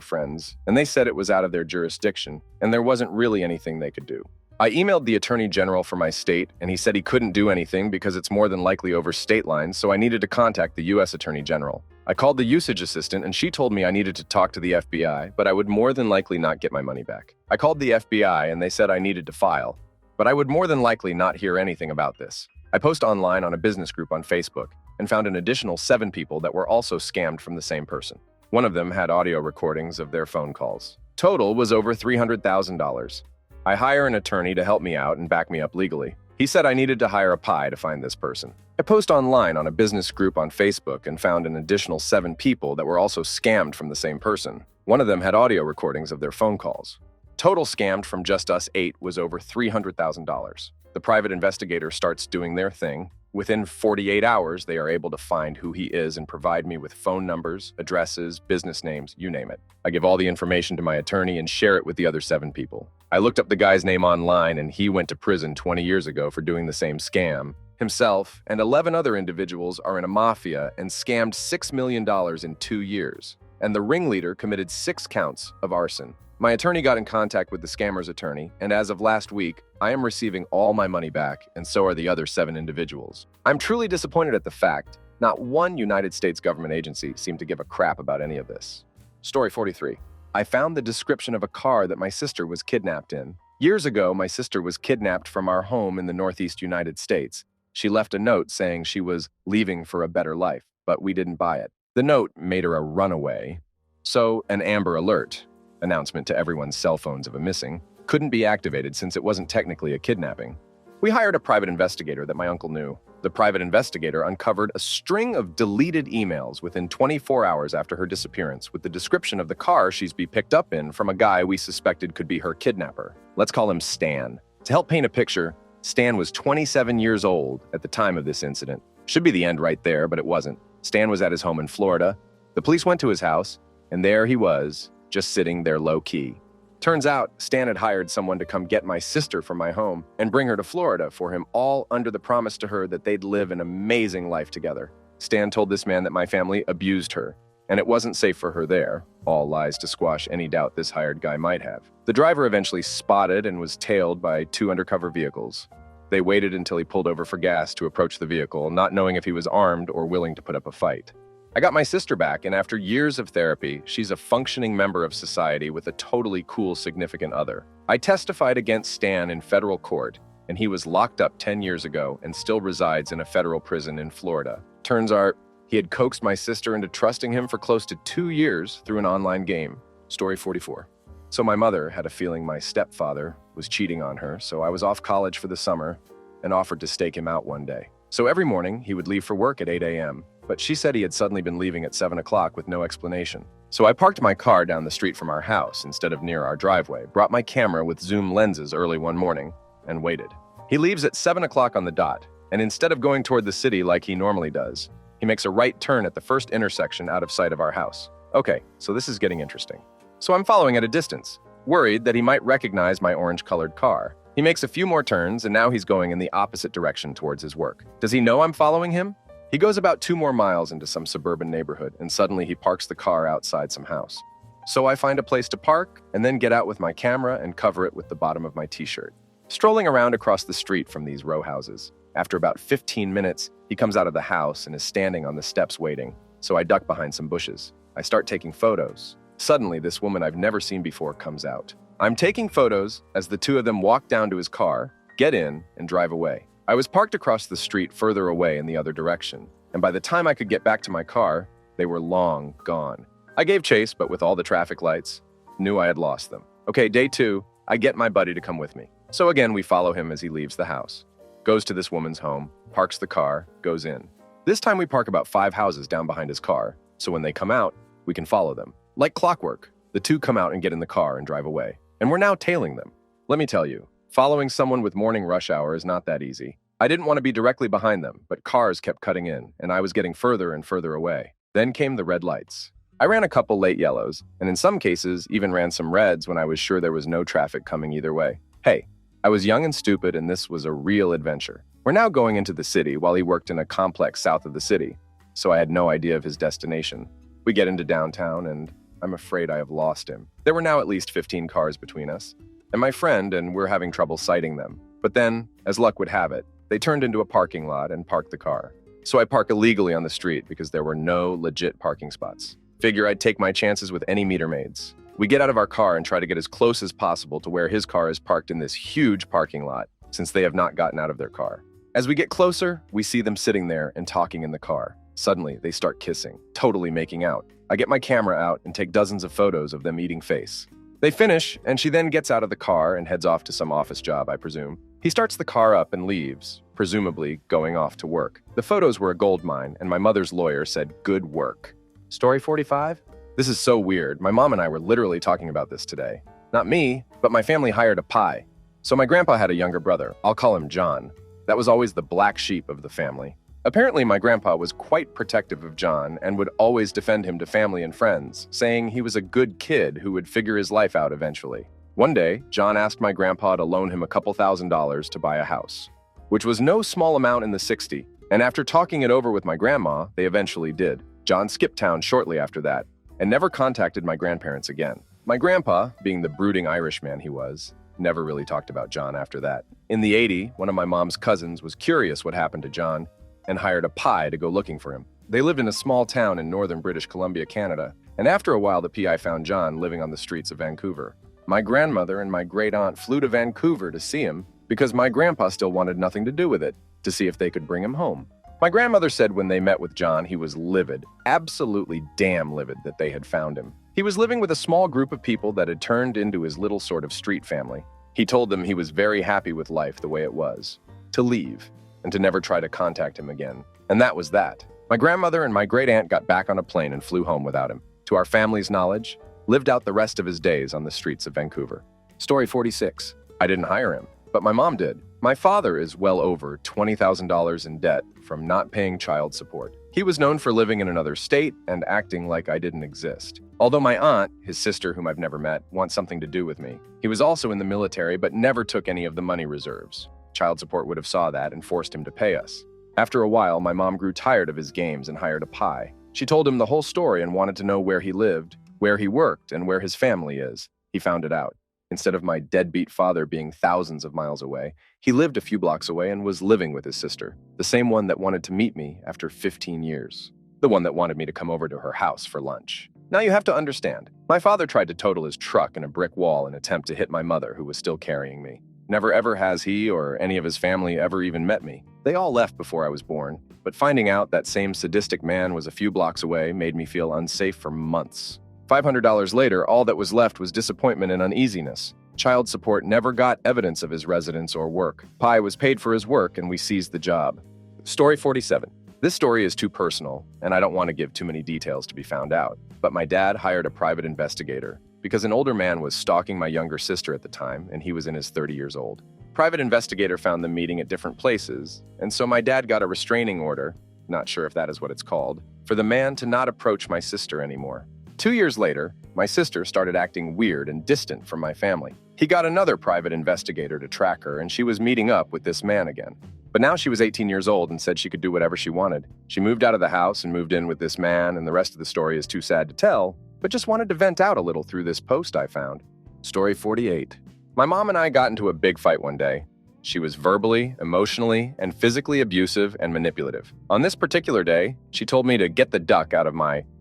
Speaker 1: friends, and they said it was out of their jurisdiction, and there wasn't really anything they could do. I emailed the Attorney General for my state, and he said he couldn't do anything because it's more than likely over state lines, so I needed to contact the U.S. Attorney General. I called the usage assistant, and she told me I needed to talk to the FBI, but I would more than likely not get my money back. I called the FBI, and they said I needed to file, but I would more than likely not hear anything about this. I posted online on a business group on Facebook and found an additional 7 people that were also scammed from the same person. One of them had audio recordings of their phone calls. Total was over $300,000. I hire an attorney to help me out and back me up legally. He said I needed to hire a Pi to find this person. I posted online on a business group on Facebook and found an additional 7 people that were also scammed from the same person. One of them had audio recordings of their phone calls. Total scammed from just us 8 was over $300,000. The private investigator starts doing their thing. Within 48 hours, they are able to find who he is and provide me with phone numbers, addresses, business names, you name it. I give all the information to my attorney and share it with the other 7 people. I looked up the guy's name online, and he went to prison 20 years ago for doing the same scam. Himself and 11 other individuals are in a mafia and scammed $6 million in 2 years. And the ringleader committed 6 counts of arson. My attorney got in contact with the scammer's attorney, and as of last week, I am receiving all my money back, and so are the other 7 individuals. I'm truly disappointed at the fact not one United States government agency seemed to give a crap about any of this. Story 43. I found the description of a car that my sister was kidnapped in. Years ago, my sister was kidnapped from our home in the Northeast United States. She left a note saying she was leaving for a better life, but we didn't buy it. The note made her a runaway, so an Amber Alert announcement to everyone's cell phones of a missing couldn't be activated since it wasn't technically a kidnapping. We hired a private investigator that my uncle knew. The private investigator uncovered a string of deleted emails within 24 hours after her disappearance with the description of the car she's be picked up in from a guy we suspected could be her kidnapper. Let's call him Stan. To help paint a picture, Stan was 27 years old at the time of this incident. Should be the end right there, but it wasn't. Stan was at his home in Florida. The police went to his house, and there he was, just sitting there low-key. Turns out, Stan had hired someone to come get my sister from my home and bring her to Florida for him, all under the promise to her that they'd live an amazing life together. Stan told this man that my family abused her, and it wasn't safe for her there, all lies to squash any doubt this hired guy might have. The driver eventually spotted and was tailed by 2 undercover vehicles. They waited until he pulled over for gas to approach the vehicle, not knowing if he was armed or willing to put up a fight. I got my sister back, and after years of therapy, she's a functioning member of society with a totally cool significant other. I testified against Stan in federal court, and he was locked up 10 years ago and still resides in a federal prison in Florida. Turns out, he had coaxed my sister into trusting him for close to 2 years through an online game. Story 44. So my mother had a feeling my stepfather was cheating on her, so I was off college for the summer and offered to stake him out one day. So every morning, he would leave for work at 8 a.m., but she said he had suddenly been leaving at 7 o'clock with no explanation. So I parked my car down the street from our house instead of near our driveway, brought my camera with zoom lenses early one morning, and waited. He leaves at 7 o'clock on the dot, and instead of going toward the city like he normally does, he makes a right turn at the first intersection out of sight of our house. Okay, so this is getting interesting. So I'm following at a distance, worried that he might recognize my orange-colored car. He makes a few more turns, and now he's going in the opposite direction towards his work. Does he know I'm following him? He goes about 2 more miles into some suburban neighborhood, and suddenly he parks the car outside some house. So I find a place to park, and then get out with my camera and cover it with the bottom of my t-shirt. Strolling around across the street from these row houses. After about 15 minutes, he comes out of the house and is standing on the steps waiting, so I duck behind some bushes. I start taking photos. Suddenly, this woman I've never seen before comes out. I'm taking photos as the 2 of them walk down to his car, get in, and drive away. I was parked across the street further away in the other direction, and by the time I could get back to my car, they were long gone. I gave chase, but with all the traffic lights, knew I had lost them. Okay, day 2, I get my buddy to come with me. So again, we follow him as he leaves the house. Goes to this woman's home, parks the car, goes in. This time we park about 5 houses down behind his car, so when they come out, we can follow them. Like clockwork, the 2 come out and get in the car and drive away. And we're now tailing them. Let me tell you, following someone with morning rush hour is not that easy. I didn't want to be directly behind them, but cars kept cutting in, and I was getting further and further away. Then came the red lights. I ran a couple late yellows, and in some cases, even ran some reds when I was sure there was no traffic coming either way. Hey, I was young and stupid, and this was a real adventure. We're now going into the city while he worked in a complex south of the city, so I had no idea of his destination. We get into downtown, and I'm afraid I have lost him. There were now at least 15 cars between us, and my friend and we're having trouble sighting them. But then, as luck would have it, they turned into a parking lot and parked the car. So I park illegally on the street because there were no legit parking spots. Figure I'd take my chances with any meter maids. We get out of our car and try to get as close as possible to where his car is parked in this huge parking lot, since they have not gotten out of their car. As we get closer, we see them sitting there and talking in the car. Suddenly, they start kissing, totally making out. I get my camera out and take dozens of photos of them eating face. They finish, and she then gets out of the car and heads off to some office job, I presume. He starts the car up and leaves, presumably going off to work. The photos were a goldmine, and my mother's lawyer said, "Good work." Story 45? This is so weird. My mom and I were literally talking about this today. Not me, but my family hired a pie. So my grandpa had a younger brother. I'll call him John. That was always the black sheep of the family. Apparently, my grandpa was quite protective of John and would always defend him to family and friends, saying he was a good kid who would figure his life out eventually. One day, John asked my grandpa to loan him a couple $1,000s to buy a house, which was no small amount in the 60s, and after talking it over with my grandma, they eventually did. John skipped town shortly after that and never contacted my grandparents again. My grandpa, being the brooding Irishman he was, never really talked about John after that. In the 80s, one of my mom's cousins was curious what happened to John and hired a PI to go looking for him. They lived in a small town in northern British Columbia, Canada, and after a while the PI found John living on the streets of Vancouver. My grandmother and my great-aunt flew to Vancouver to see him because my grandpa still wanted nothing to do with it, to see if they could bring him home. My grandmother said when they met with John, he was livid, absolutely damn livid that they had found him. He was living with a small group of people that had turned into his little sort of street family. He told them he was very happy with life the way it was, to leave, and to never try to contact him again. And that was that. My grandmother and my great-aunt got back on a plane and flew home without him. To our family's knowledge, lived out the rest of his days on the streets of Vancouver. Story 46. I didn't hire him, but my mom did. My father is well over $20,000 in debt from not paying child support. He was known for living in another state and acting like I didn't exist. Although my aunt, his sister whom I've never met, wants something to do with me. He was also in the military but never took any of the money reserves. Child support would have saw that and forced him to pay us. After a while, my mom grew tired of his games and hired a pie. She told him the whole story and wanted to know where he lived, where he worked, and where his family is. He found it out. Instead of my deadbeat father being thousands of miles away, he lived a few blocks away and was living with his sister, the same one that wanted to meet me after 15 years. The one that wanted me to come over to her house for lunch. Now you have to understand, my father tried to total his truck in a brick wall in an attempt to hit my mother, who was still carrying me. Never ever has he or any of his family ever even met me. They all left before I was born, but finding out that same sadistic man was a few blocks away made me feel unsafe for months. $500 later, all that was left was disappointment and uneasiness. Child support never got evidence of his residence or work. Pi was paid for his work and we seized the job. Story 47. This story is too personal, and I don't want to give too many details to be found out, but my dad hired a private investigator because an older man was stalking my younger sister at the time, and he was in his 30 years old. Private investigator found them meeting at different places, and so my dad got a restraining order, not sure if that is what it's called, for the man to not approach my sister anymore. 2 years later, my sister started acting weird and distant from my family. He got another private investigator to track her, and she was meeting up with this man again. But now she was 18 years old and said she could do whatever she wanted. She moved out of the house and moved in with this man, and the rest of the story is too sad to tell, but just wanted to vent out a little through this post I found. Story 48. My mom and I got into a big fight one day. She was verbally, emotionally, and physically abusive and manipulative. On this particular day, she told me to get the duck out of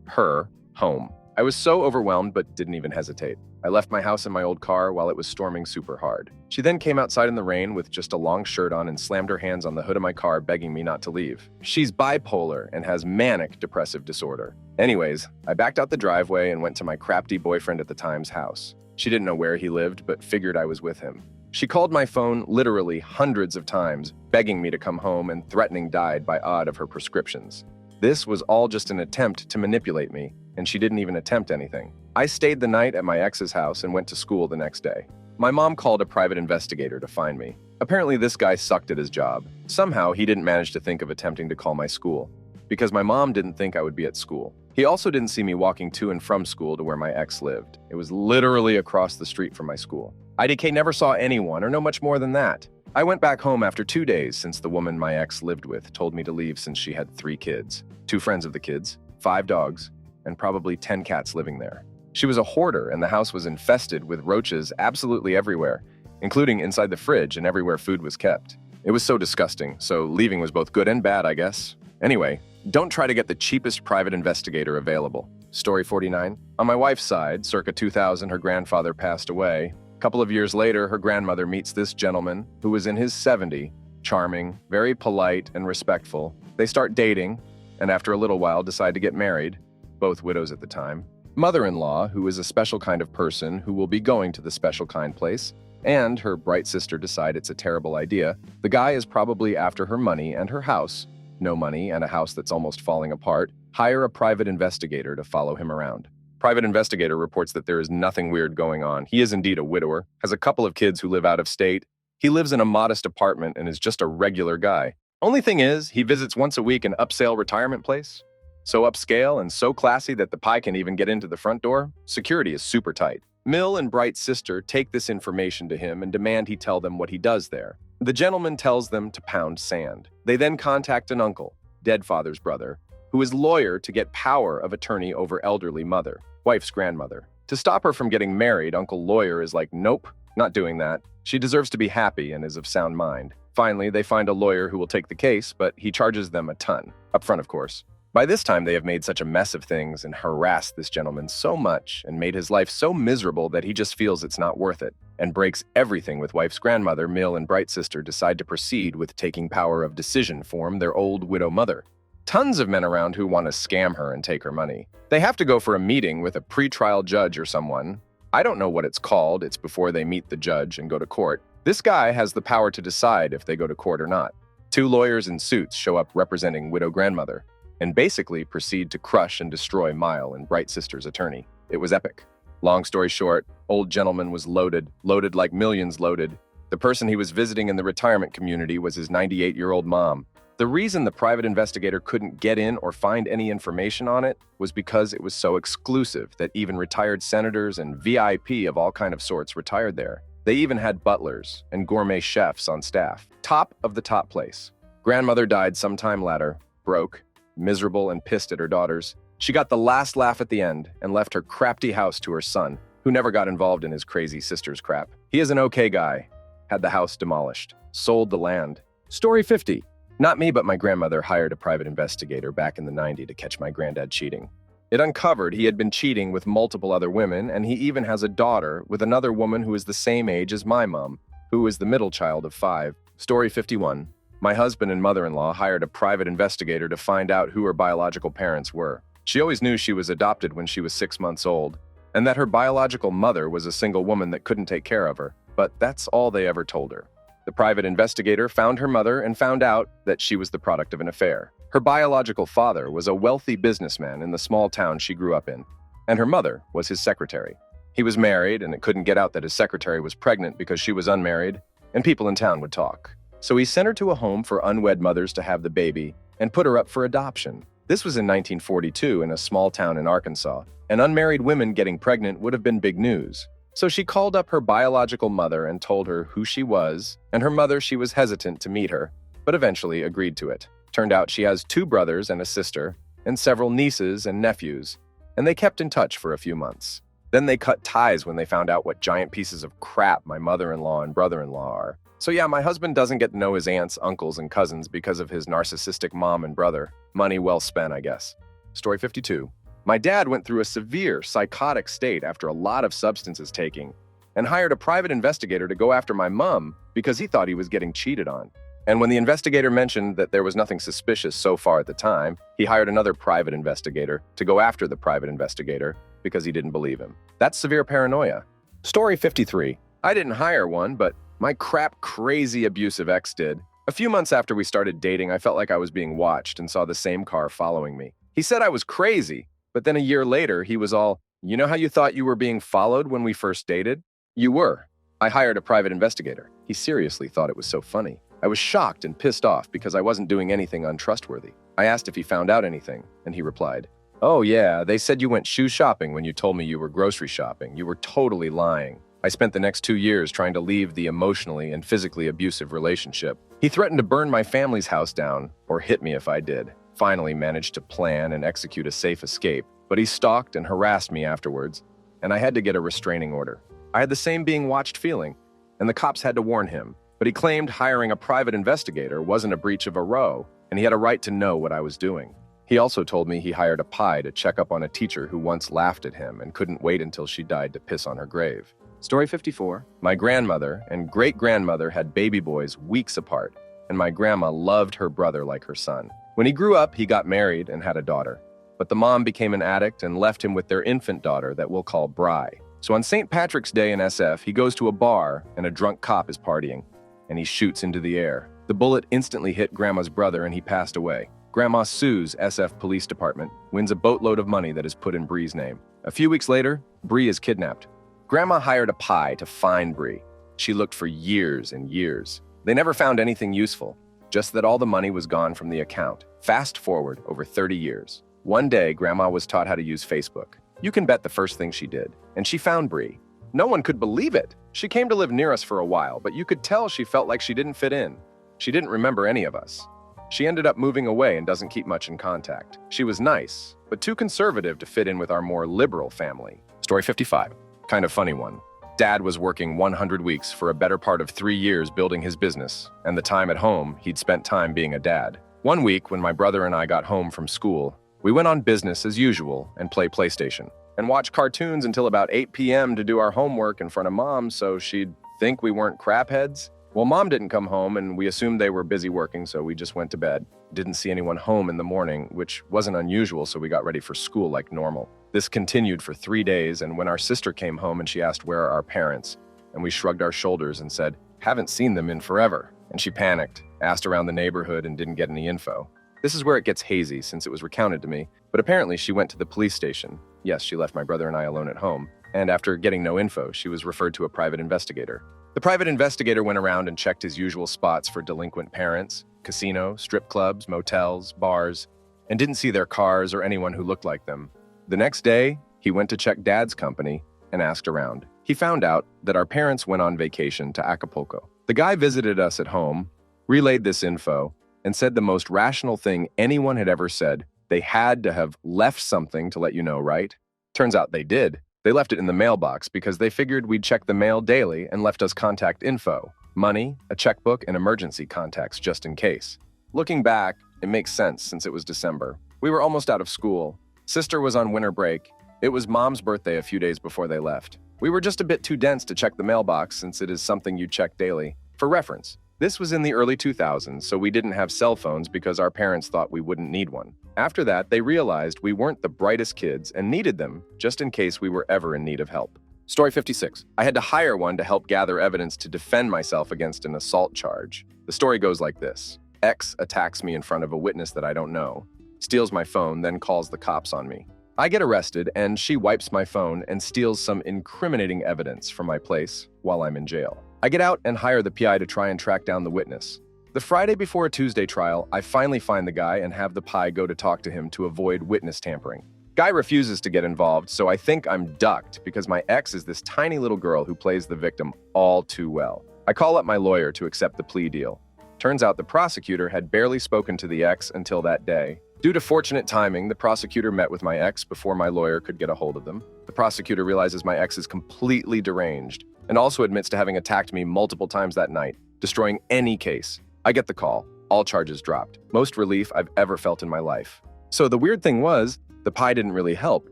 Speaker 1: her home. I was so overwhelmed but didn't even hesitate. I left my house in my old car while it was storming super hard. She then came outside in the rain with just a long shirt on and slammed her hands on the hood of my car, begging me not to leave. She's bipolar and has manic depressive disorder. Anyways, I backed out the driveway and went to my crafty boyfriend at the time's house. She didn't know where he lived, but figured I was with him. She called my phone literally hundreds of times, begging me to come home and threatening died by odd of her prescriptions. This was all just an attempt to manipulate me, and she didn't even attempt anything. I stayed the night at my ex's house and went to school the next day. My mom called a private investigator to find me. Apparently this guy sucked at his job. Somehow he didn't manage to think of attempting to call my school, because my mom didn't think I would be at school. He also didn't see me walking to and from school to where my ex lived. It was literally across the street from my school. IDK never saw anyone or know much more than that. I went back home after 2 days since the woman my ex lived with told me to leave since she had 3 kids, 2 friends of the kids, 5 dogs, and probably 10 cats living there. She was a hoarder and the house was infested with roaches absolutely everywhere, including inside the fridge and everywhere food was kept. It was so disgusting, so leaving was both good and bad, I guess. Anyway, don't try to get the cheapest private investigator available. Story 49. On my wife's side, circa 2000, her grandfather passed away. A couple of years later, her grandmother meets this gentleman who was in his 70s, charming, very polite and respectful. They start dating, and after a little while decide to get married, both widows at the time. Mother-in-law, who is a special kind of person who will be going to the special kind place, and her bright sister decide it's a terrible idea. The guy is probably after her money and her house. No money and a house that's almost falling apart. Hire a private investigator to follow him around. Private investigator reports that there is nothing weird going on. He is indeed a widower, has a couple of kids who live out of state. He lives in a modest apartment and is just a regular guy. Only thing is, he visits once a week an upscale retirement place. So upscale and so classy that the pie can even get into the front door. Security is super tight. Mill and Bright's sister take this information to him and demand he tell them what he does there. The gentleman tells them to pound sand. They then contact an uncle, dead father's brother, who is lawyer to get power of attorney over elderly mother, wife's grandmother. To stop her from getting married, Uncle Lawyer is like, nope, not doing that. She deserves to be happy and is of sound mind. Finally, they find a lawyer who will take the case, but he charges them a ton. Up front, of course. By this time, they have made such a mess of things and harassed this gentleman so much and made his life so miserable that he just feels it's not worth it and breaks everything with wife's grandmother. Mill and Bright sister decide to proceed with taking power of decision form their old widow mother. Tons of men around who want to scam her and take her money. They have to go for a meeting with a pre-trial judge or someone. I don't know what it's called. It's before they meet the judge and go to court. This guy has the power to decide if they go to court or not. 2 lawyers in suits show up representing widow grandmother and basically proceed to crush and destroy Mile and Bright sister's attorney. It was epic. Long story short, old gentleman was loaded like millions loaded. The person he was visiting in the retirement community was his 98-year-old mom. The reason the private investigator couldn't get in or find any information on it was because it was so exclusive that even retired senators and VIP of all kind of sorts retired there. They even had butlers and gourmet chefs on staff. Top of the top place. Grandmother died sometime later, broke, miserable, and pissed at her daughters. She got the last laugh at the end and left her crafty house to her son, who never got involved in his crazy sister's crap. He is an okay guy. Had the house demolished. Sold the land. Story 50. Not me, but my grandmother hired a private investigator back in the 90s to catch my granddad cheating. It uncovered he had been cheating with multiple other women, and he even has a daughter with another woman who is the same age as my mom, who is the middle child of 5. Story 51. My husband and mother-in-law hired a private investigator to find out who her biological parents were. She always knew she was adopted when she was 6 months old, and that her biological mother was a single woman that couldn't take care of her, but that's all they ever told her. The private investigator found her mother and found out that she was the product of an affair. Her biological father was a wealthy businessman in the small town she grew up in, and her mother was his secretary. He was married, and it couldn't get out that his secretary was pregnant because she was unmarried, and people in town would talk. So he sent her to a home for unwed mothers to have the baby and put her up for adoption. This was in 1942 in a small town in Arkansas, and unmarried women getting pregnant would have been big news. So she called up her biological mother and told her who she was, and her mother she was hesitant to meet her, but eventually agreed to it. Turned out she has 2 brothers and a sister, and several nieces and nephews, and they kept in touch for a few months. Then they cut ties when they found out what giant pieces of crap my mother-in-law and brother-in-law are. So yeah, my husband doesn't get to know his aunts, uncles, and cousins because of his narcissistic mom and brother. Money well spent, I guess. Story 52. My dad went through a severe psychotic state after a lot of substances taking and hired a private investigator to go after my mom because he thought he was getting cheated on. And when the investigator mentioned that there was nothing suspicious so far at the time, he hired another private investigator to go after the private investigator because he didn't believe him. That's severe paranoia. Story 53. I didn't hire one, but my crazy abusive ex did. A few months after we started dating, I felt like I was being watched and saw the same car following me. He said I was crazy. But then a year later, he was all, you know how you thought you were being followed when we first dated? You were. I hired a private investigator. He seriously thought it was so funny. I was shocked and pissed off because I wasn't doing anything untrustworthy. I asked if he found out anything, and he replied, oh yeah, they said you went shoe shopping when you told me you were grocery shopping. You were totally lying. I spent the next 2 years trying to leave the emotionally and physically abusive relationship. He threatened to burn my family's house down or hit me if I did. Finally managed to plan and execute a safe escape, but he stalked and harassed me afterwards, and I had to get a restraining order. I had the same being watched feeling, and the cops had to warn him, but he claimed hiring a private investigator wasn't a breach of a row, and he had a right to know what I was doing. He also told me he hired a PI to check up on a teacher who once laughed at him and couldn't wait until she died to piss on her grave. Story 54. My grandmother and great-grandmother had baby boys weeks apart, and my grandma loved her brother like her son. When he grew up, he got married and had a daughter. But the mom became an addict and left him with their infant daughter that we'll call Bri. So on St. Patrick's Day in SF, he goes to a bar and a drunk cop is partying, and he shoots into the air. The bullet instantly hit Grandma's brother and he passed away. Grandma sues SF Police Department, wins a boatload of money that is put in Bri's name. A few weeks later, Bri is kidnapped. Grandma hired a PI to find Bri. She looked for years and years. They never found anything useful, just that all the money was gone from the account. Fast forward over 30 years. One day, Grandma was taught how to use Facebook. You can bet the first thing she did, and she found Bri. No one could believe it. She came to live near us for a while, but you could tell she felt like she didn't fit in. She didn't remember any of us. She ended up moving away and doesn't keep much in contact. She was nice, but too conservative to fit in with our more liberal family. Story 55. Kind of funny one. Dad was working 100 weeks for a better part of 3 years building his business, and the time at home, he'd spent time being a dad. One week, when my brother and I got home from school, we went on business as usual and play PlayStation, and watch cartoons until about 8 p.m. to do our homework in front of Mom so she'd think we weren't crapheads. Well, Mom didn't come home, and we assumed they were busy working, so we just went to bed. Didn't see anyone home in the morning, which wasn't unusual, so we got ready for school like normal. This continued for 3 days, and when our sister came home and she asked where are our parents, and we shrugged our shoulders and said, haven't seen them in forever. And she panicked, asked around the neighborhood and didn't get any info. This is where it gets hazy since it was recounted to me, but apparently she went to the police station. Yes, she left my brother and I alone at home, and after getting no info, she was referred to a private investigator. The private investigator went around and checked his usual spots for delinquent parents, casino, strip clubs, motels, bars, and didn't see their cars or anyone who looked like them. The next day, he went to check Dad's company and asked around. He found out that our parents went on vacation to Acapulco. The guy visited us at home, relayed this info, and said the most rational thing anyone had ever said. They had to have left something to let you know, right? Turns out they did. They left it in the mailbox because they figured we'd check the mail daily and left us contact info, money, a checkbook, and emergency contacts just in case. Looking back, it makes sense since it was December. We were almost out of school. Sister was on winter break. It was Mom's birthday a few days before they left. We were just a bit too dense to check the mailbox since it is something you check daily. For reference, this was in the early 2000s, so we didn't have cell phones because our parents thought we wouldn't need one. After that, they realized we weren't the brightest kids and needed them just in case we were ever in need of help. Story 56. I had to hire one to help gather evidence to defend myself against an assault charge. The story goes like this. X attacks me in front of a witness that I don't know, steals my phone, then calls the cops on me. I get arrested, and she wipes my phone and steals some incriminating evidence from my place while I'm in jail. I get out and hire the PI to try and track down the witness. The Friday before a Tuesday trial, I finally find the guy and have the PI go to talk to him to avoid witness tampering. Guy refuses to get involved, so I think I'm ducked because my ex is this tiny little girl who plays the victim all too well. I call up my lawyer to accept the plea deal. Turns out the prosecutor had barely spoken to the ex until that day. Due to fortunate timing, the prosecutor met with my ex before my lawyer could get a hold of them. The prosecutor realizes my ex is completely deranged and also admits to having attacked me multiple times that night, destroying any case. I get the call. All charges dropped. Most relief I've ever felt in my life. So the weird thing was, the PI didn't really help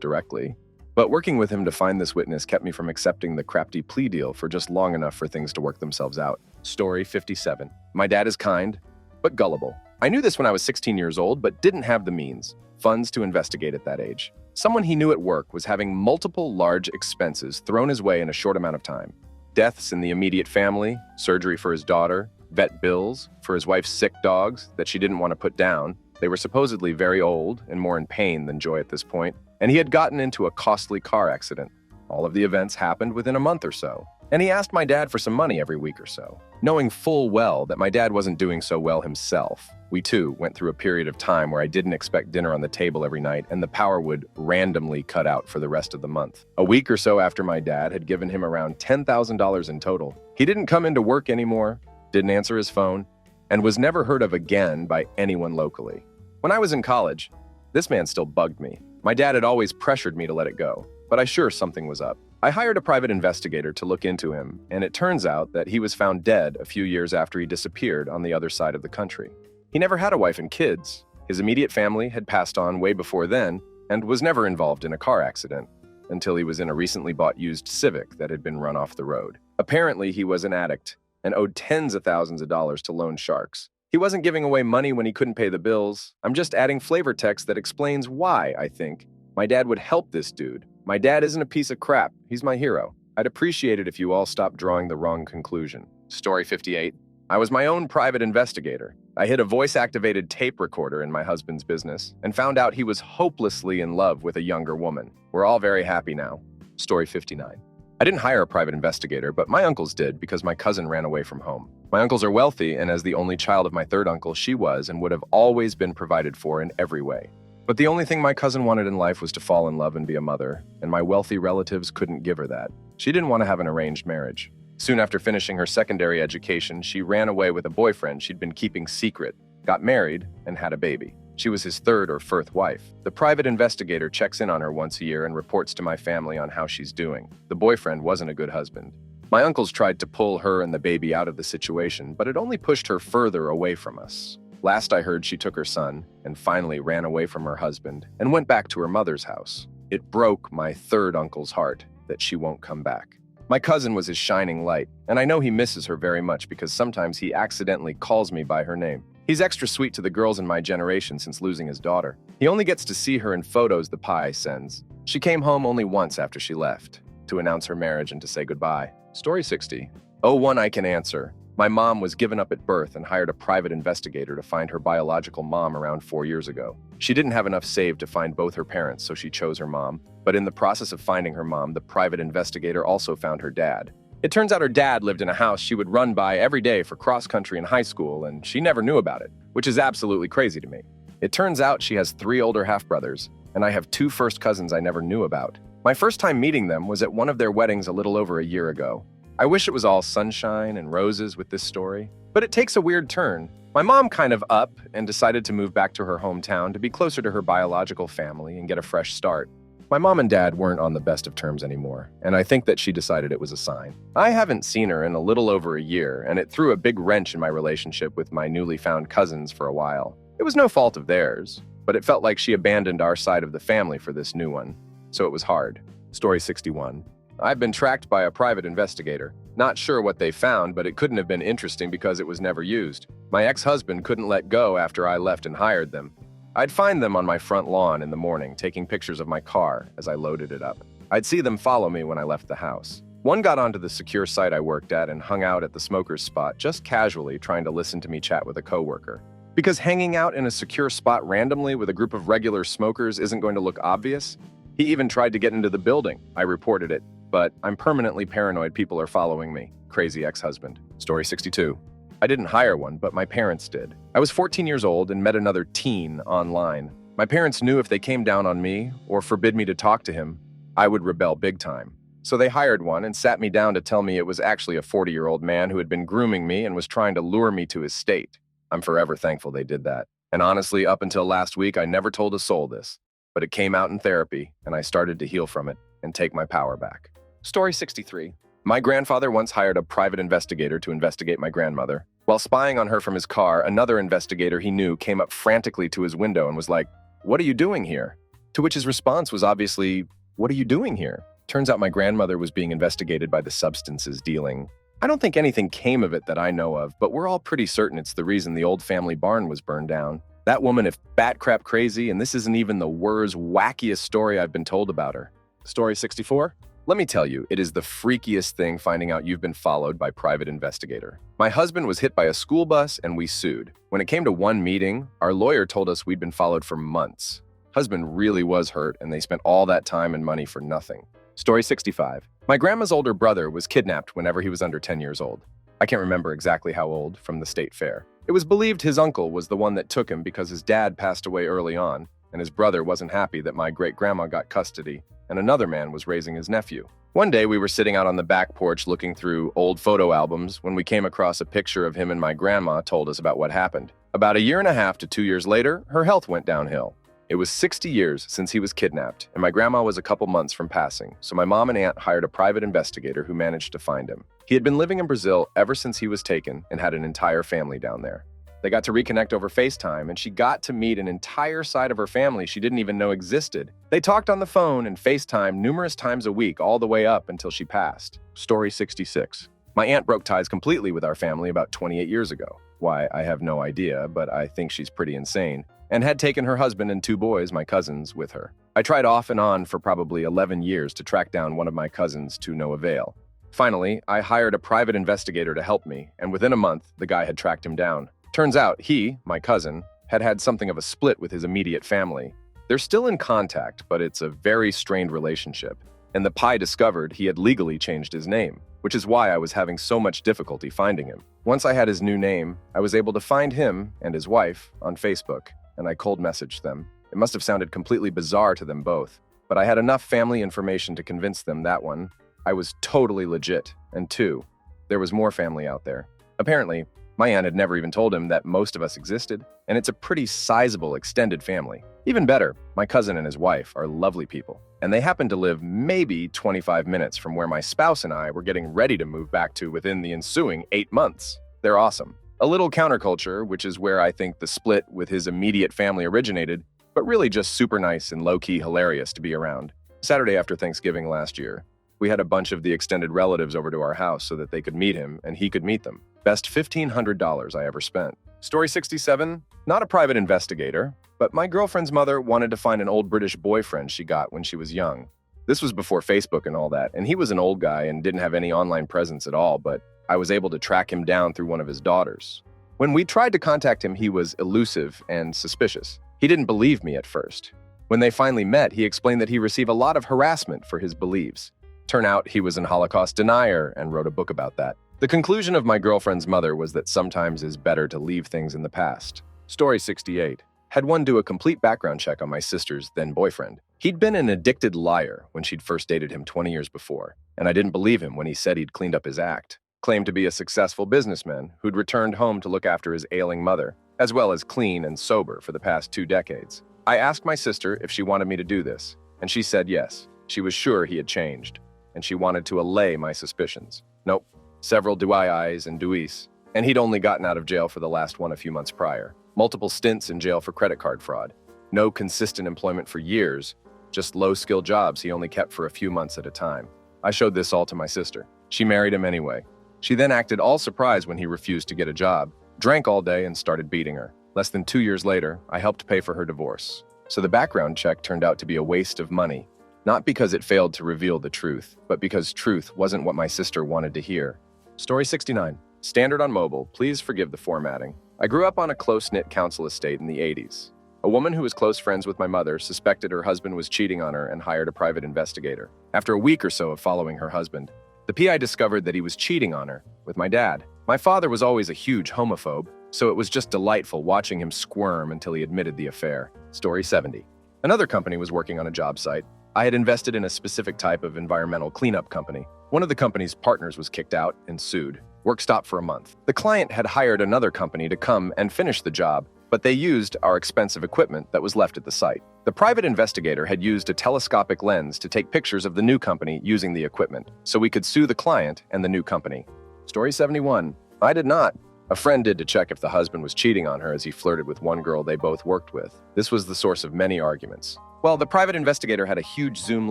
Speaker 1: directly, but working with him to find this witness kept me from accepting the crappy plea deal for just long enough for things to work themselves out. Story 57. My dad is kind, but gullible. I knew this when I was 16 years old, but didn't have the funds to investigate at that age. Someone he knew at work was having multiple large expenses thrown his way in a short amount of time. Deaths in the immediate family, surgery for his daughter, vet bills for his wife's sick dogs that she didn't want to put down. They were supposedly very old and more in pain than joy at this point, and he had gotten into a costly car accident. All of the events happened within a month or so, and he asked my dad for some money every week or so, knowing full well that my dad wasn't doing so well himself. We too went through a period of time where I didn't expect dinner on the table every night and the power would randomly cut out for the rest of the month. A week or so after my dad had given him around $10,000 in total, he didn't come into work anymore, didn't answer his phone, and was never heard of again by anyone locally. When I was in college, this man still bugged me. My dad had always pressured me to let it go, but I sure something was up. I hired a private investigator to look into him, and it turns out that he was found dead a few years after he disappeared on the other side of the country. He never had a wife and kids. His immediate family had passed on way before then and was never involved in a car accident until he was in a recently bought used Civic that had been run off the road. Apparently, he was an addict and owed tens of thousands of dollars to loan sharks. He wasn't giving away money when he couldn't pay the bills. I'm just adding flavor text that explains why, I think, my dad would help this dude. My dad isn't a piece of crap. He's my hero. I'd appreciate it if you all stopped drawing the wrong conclusion. Story 58. I was my own private investigator. I hid a voice-activated tape recorder in my husband's business and found out he was hopelessly in love with a younger woman. We're all very happy now. Story 59. I didn't hire a private investigator, but my uncles did because my cousin ran away from home. My uncles are wealthy, and as the only child of my third uncle, she was and would have always been provided for in every way. But the only thing my cousin wanted in life was to fall in love and be a mother, and my wealthy relatives couldn't give her that. She didn't want to have an arranged marriage. Soon after finishing her secondary education, she ran away with a boyfriend she'd been keeping secret, got married, and had a baby. She was his third or fourth wife. The private investigator checks in on her once a year and reports to my family on how she's doing. The boyfriend wasn't a good husband. My uncles tried to pull her and the baby out of the situation, but it only pushed her further away from us. Last I heard, she took her son and finally ran away from her husband and went back to her mother's house. It broke my third uncle's heart that she won't come back. My cousin was his shining light, and I know he misses her very much because sometimes he accidentally calls me by her name. He's extra sweet to the girls in my generation since losing his daughter. He only gets to see her in photos the PI sends. She came home only once after she left, to announce her marriage and to say goodbye. Story 60. Oh, one I can answer. My mom was given up at birth and hired a private investigator to find her biological mom around 4 years ago. She didn't have enough saved to find both her parents, so she chose her mom. But in the process of finding her mom, the private investigator also found her dad. It turns out her dad lived in a house she would run by every day for cross-country in high school, and she never knew about it, which is absolutely crazy to me. It turns out she has 3 older half-brothers, and I have 2 first cousins I never knew about. My first time meeting them was at one of their weddings a little over a year ago. I wish it was all sunshine and roses with this story, but it takes a weird turn. My mom kind of up and decided to move back to her hometown to be closer to her biological family and get a fresh start. My mom and dad weren't on the best of terms anymore, and I think that she decided it was a sign. I haven't seen her in a little over a year, and it threw a big wrench in my relationship with my newly found cousins for a while. It was no fault of theirs, but it felt like she abandoned our side of the family for this new one, so it was hard. Story 61. I've been tracked by a private investigator. Not sure what they found, but it couldn't have been interesting because it was never used. My ex-husband couldn't let go after I left and hired them. I'd find them on my front lawn in the morning, taking pictures of my car as I loaded it up. I'd see them follow me when I left the house. One got onto the secure site I worked at and hung out at the smoker's spot, just casually trying to listen to me chat with a coworker. Because hanging out in a secure spot randomly with a group of regular smokers isn't going to look obvious, he even tried to get into the building. I reported it, but I'm permanently paranoid people are following me. Crazy ex-husband. Story 62. I didn't hire one, but my parents did. I was 14 years old and met another teen online. My parents knew if they came down on me or forbid me to talk to him, I would rebel big time. So they hired one and sat me down to tell me it was actually a 40-year-old man who had been grooming me and was trying to lure me to his state. I'm forever thankful they did that. And honestly, up until last week, I never told a soul this. But it came out in therapy, and I started to heal from it and take my power back. Story 63. My grandfather once hired a private investigator to investigate my grandmother. While spying on her from his car, another investigator he knew came up frantically to his window and was like, "What are you doing here?" To which his response was obviously, "What are you doing here?" Turns out my grandmother was being investigated by the substances dealing. I don't think anything came of it that I know of, but we're all pretty certain it's the reason the old family barn was burned down. That woman is bat crap crazy, and this isn't even the worst, wackiest story I've been told about her. Story 64? Let me tell you, it is the freakiest thing finding out you've been followed by private investigator. My husband was hit by a school bus and we sued. When it came to one meeting, our lawyer told us we'd been followed for months. Husband really was hurt and they spent all that time and money for nothing. Story 65. My grandma's older brother was kidnapped whenever he was under 10 years old. I can't remember exactly how old from the state fair. It was believed his uncle was the one that took him because his dad passed away early on, and his brother wasn't happy that my great-grandma got custody, and another man was raising his nephew. One day we were sitting out on the back porch looking through old photo albums when we came across a picture of him and my grandma told us about what happened. About a year and a half to 2 years later, her health went downhill. It was 60 years since he was kidnapped, and my grandma was a couple months from passing, so my mom and aunt hired a private investigator who managed to find him. He had been living in Brazil ever since he was taken and had an entire family down there. They got to reconnect over FaceTime, and she got to meet an entire side of her family she didn't even know existed. They talked on the phone and FaceTime numerous times a week all the way up until she passed. Story 66. My aunt broke ties completely with our family about 28 years ago. Why, I have no idea, but I think she's pretty insane, and had taken her husband and 2 boys, my cousins, with her. I tried off and on for probably 11 years to track down one of my cousins to no avail. Finally, I hired a private investigator to help me, and within a month, the guy had tracked him down. Turns out he, my cousin, had had something of a split with his immediate family. They're still in contact, but it's a very strained relationship. And the PI discovered he had legally changed his name, which is why I was having so much difficulty finding him. Once I had his new name, I was able to find him and his wife on Facebook, and I cold messaged them. It must have sounded completely bizarre to them both, but I had enough family information to convince them that 1, I was totally legit, and 2, there was more family out there. Apparently, my aunt had never even told him that most of us existed, and it's a pretty sizable extended family. Even better, my cousin and his wife are lovely people, and they happen to live maybe 25 minutes from where my spouse and I were getting ready to move back to within the ensuing 8 months. They're awesome. A little counterculture, which is where I think the split with his immediate family originated, but really just super nice and low-key hilarious to be around. Saturday after Thanksgiving last year, we had a bunch of the extended relatives over to our house so that they could meet him and he could meet them. Best $1,500 I ever spent. Story 67, not a private investigator, but my girlfriend's mother wanted to find an old British boyfriend she got when she was young. This was before Facebook and all that, and he was an old guy and didn't have any online presence at all, but I was able to track him down through one of his daughters. When we tried to contact him, he was elusive and suspicious. He didn't believe me at first. When they finally met, he explained that he received a lot of harassment for his beliefs. Turn out he was an Holocaust denier and wrote a book about that. The conclusion of my girlfriend's mother was that sometimes it's better to leave things in the past. Story 68. Had one do a complete background check on my sister's then-boyfriend. He'd been an addicted liar when she'd first dated him 20 years before, and I didn't believe him when he said he'd cleaned up his act. Claimed to be a successful businessman who'd returned home to look after his ailing mother, as well as clean and sober for the past 2 decades. I asked my sister if she wanted me to do this, and she said yes. She was sure he had changed, and she wanted to allay my suspicions. Nope. Several do-I-Is and do-is, and he'd only gotten out of jail for the last one a few months prior. Multiple stints in jail for credit card fraud. No consistent employment for years, just low-skill jobs he only kept for a few months at a time. I showed this all to my sister. She married him anyway. She then acted all surprised when he refused to get a job, drank all day, and started beating her. Less than 2 years later, I helped pay for her divorce. So the background check turned out to be a waste of money. Not because it failed to reveal the truth, but because truth wasn't what my sister wanted to hear. Story 69. Standard on mobile, please forgive the formatting. I grew up on a close-knit council estate in the 80s. A woman who was close friends with my mother suspected her husband was cheating on her and hired a private investigator. After a week or so of following her husband, the PI discovered that he was cheating on her with my dad. My father was always a huge homophobe, so it was just delightful watching him squirm until he admitted the affair. Story 70. Another company was working on a job site. I had invested in a specific type of environmental cleanup company. One of the company's partners was kicked out and sued. Work stopped for a month. The client had hired another company to come and finish the job, but they used our expensive equipment that was left at the site. The private investigator had used a telescopic lens to take pictures of the new company using the equipment, so we could sue the client and the new company. Story 71. I did not. A friend did to check if the husband was cheating on her as he flirted with one girl they both worked with. This was the source of many arguments. Well, the private investigator had a huge zoom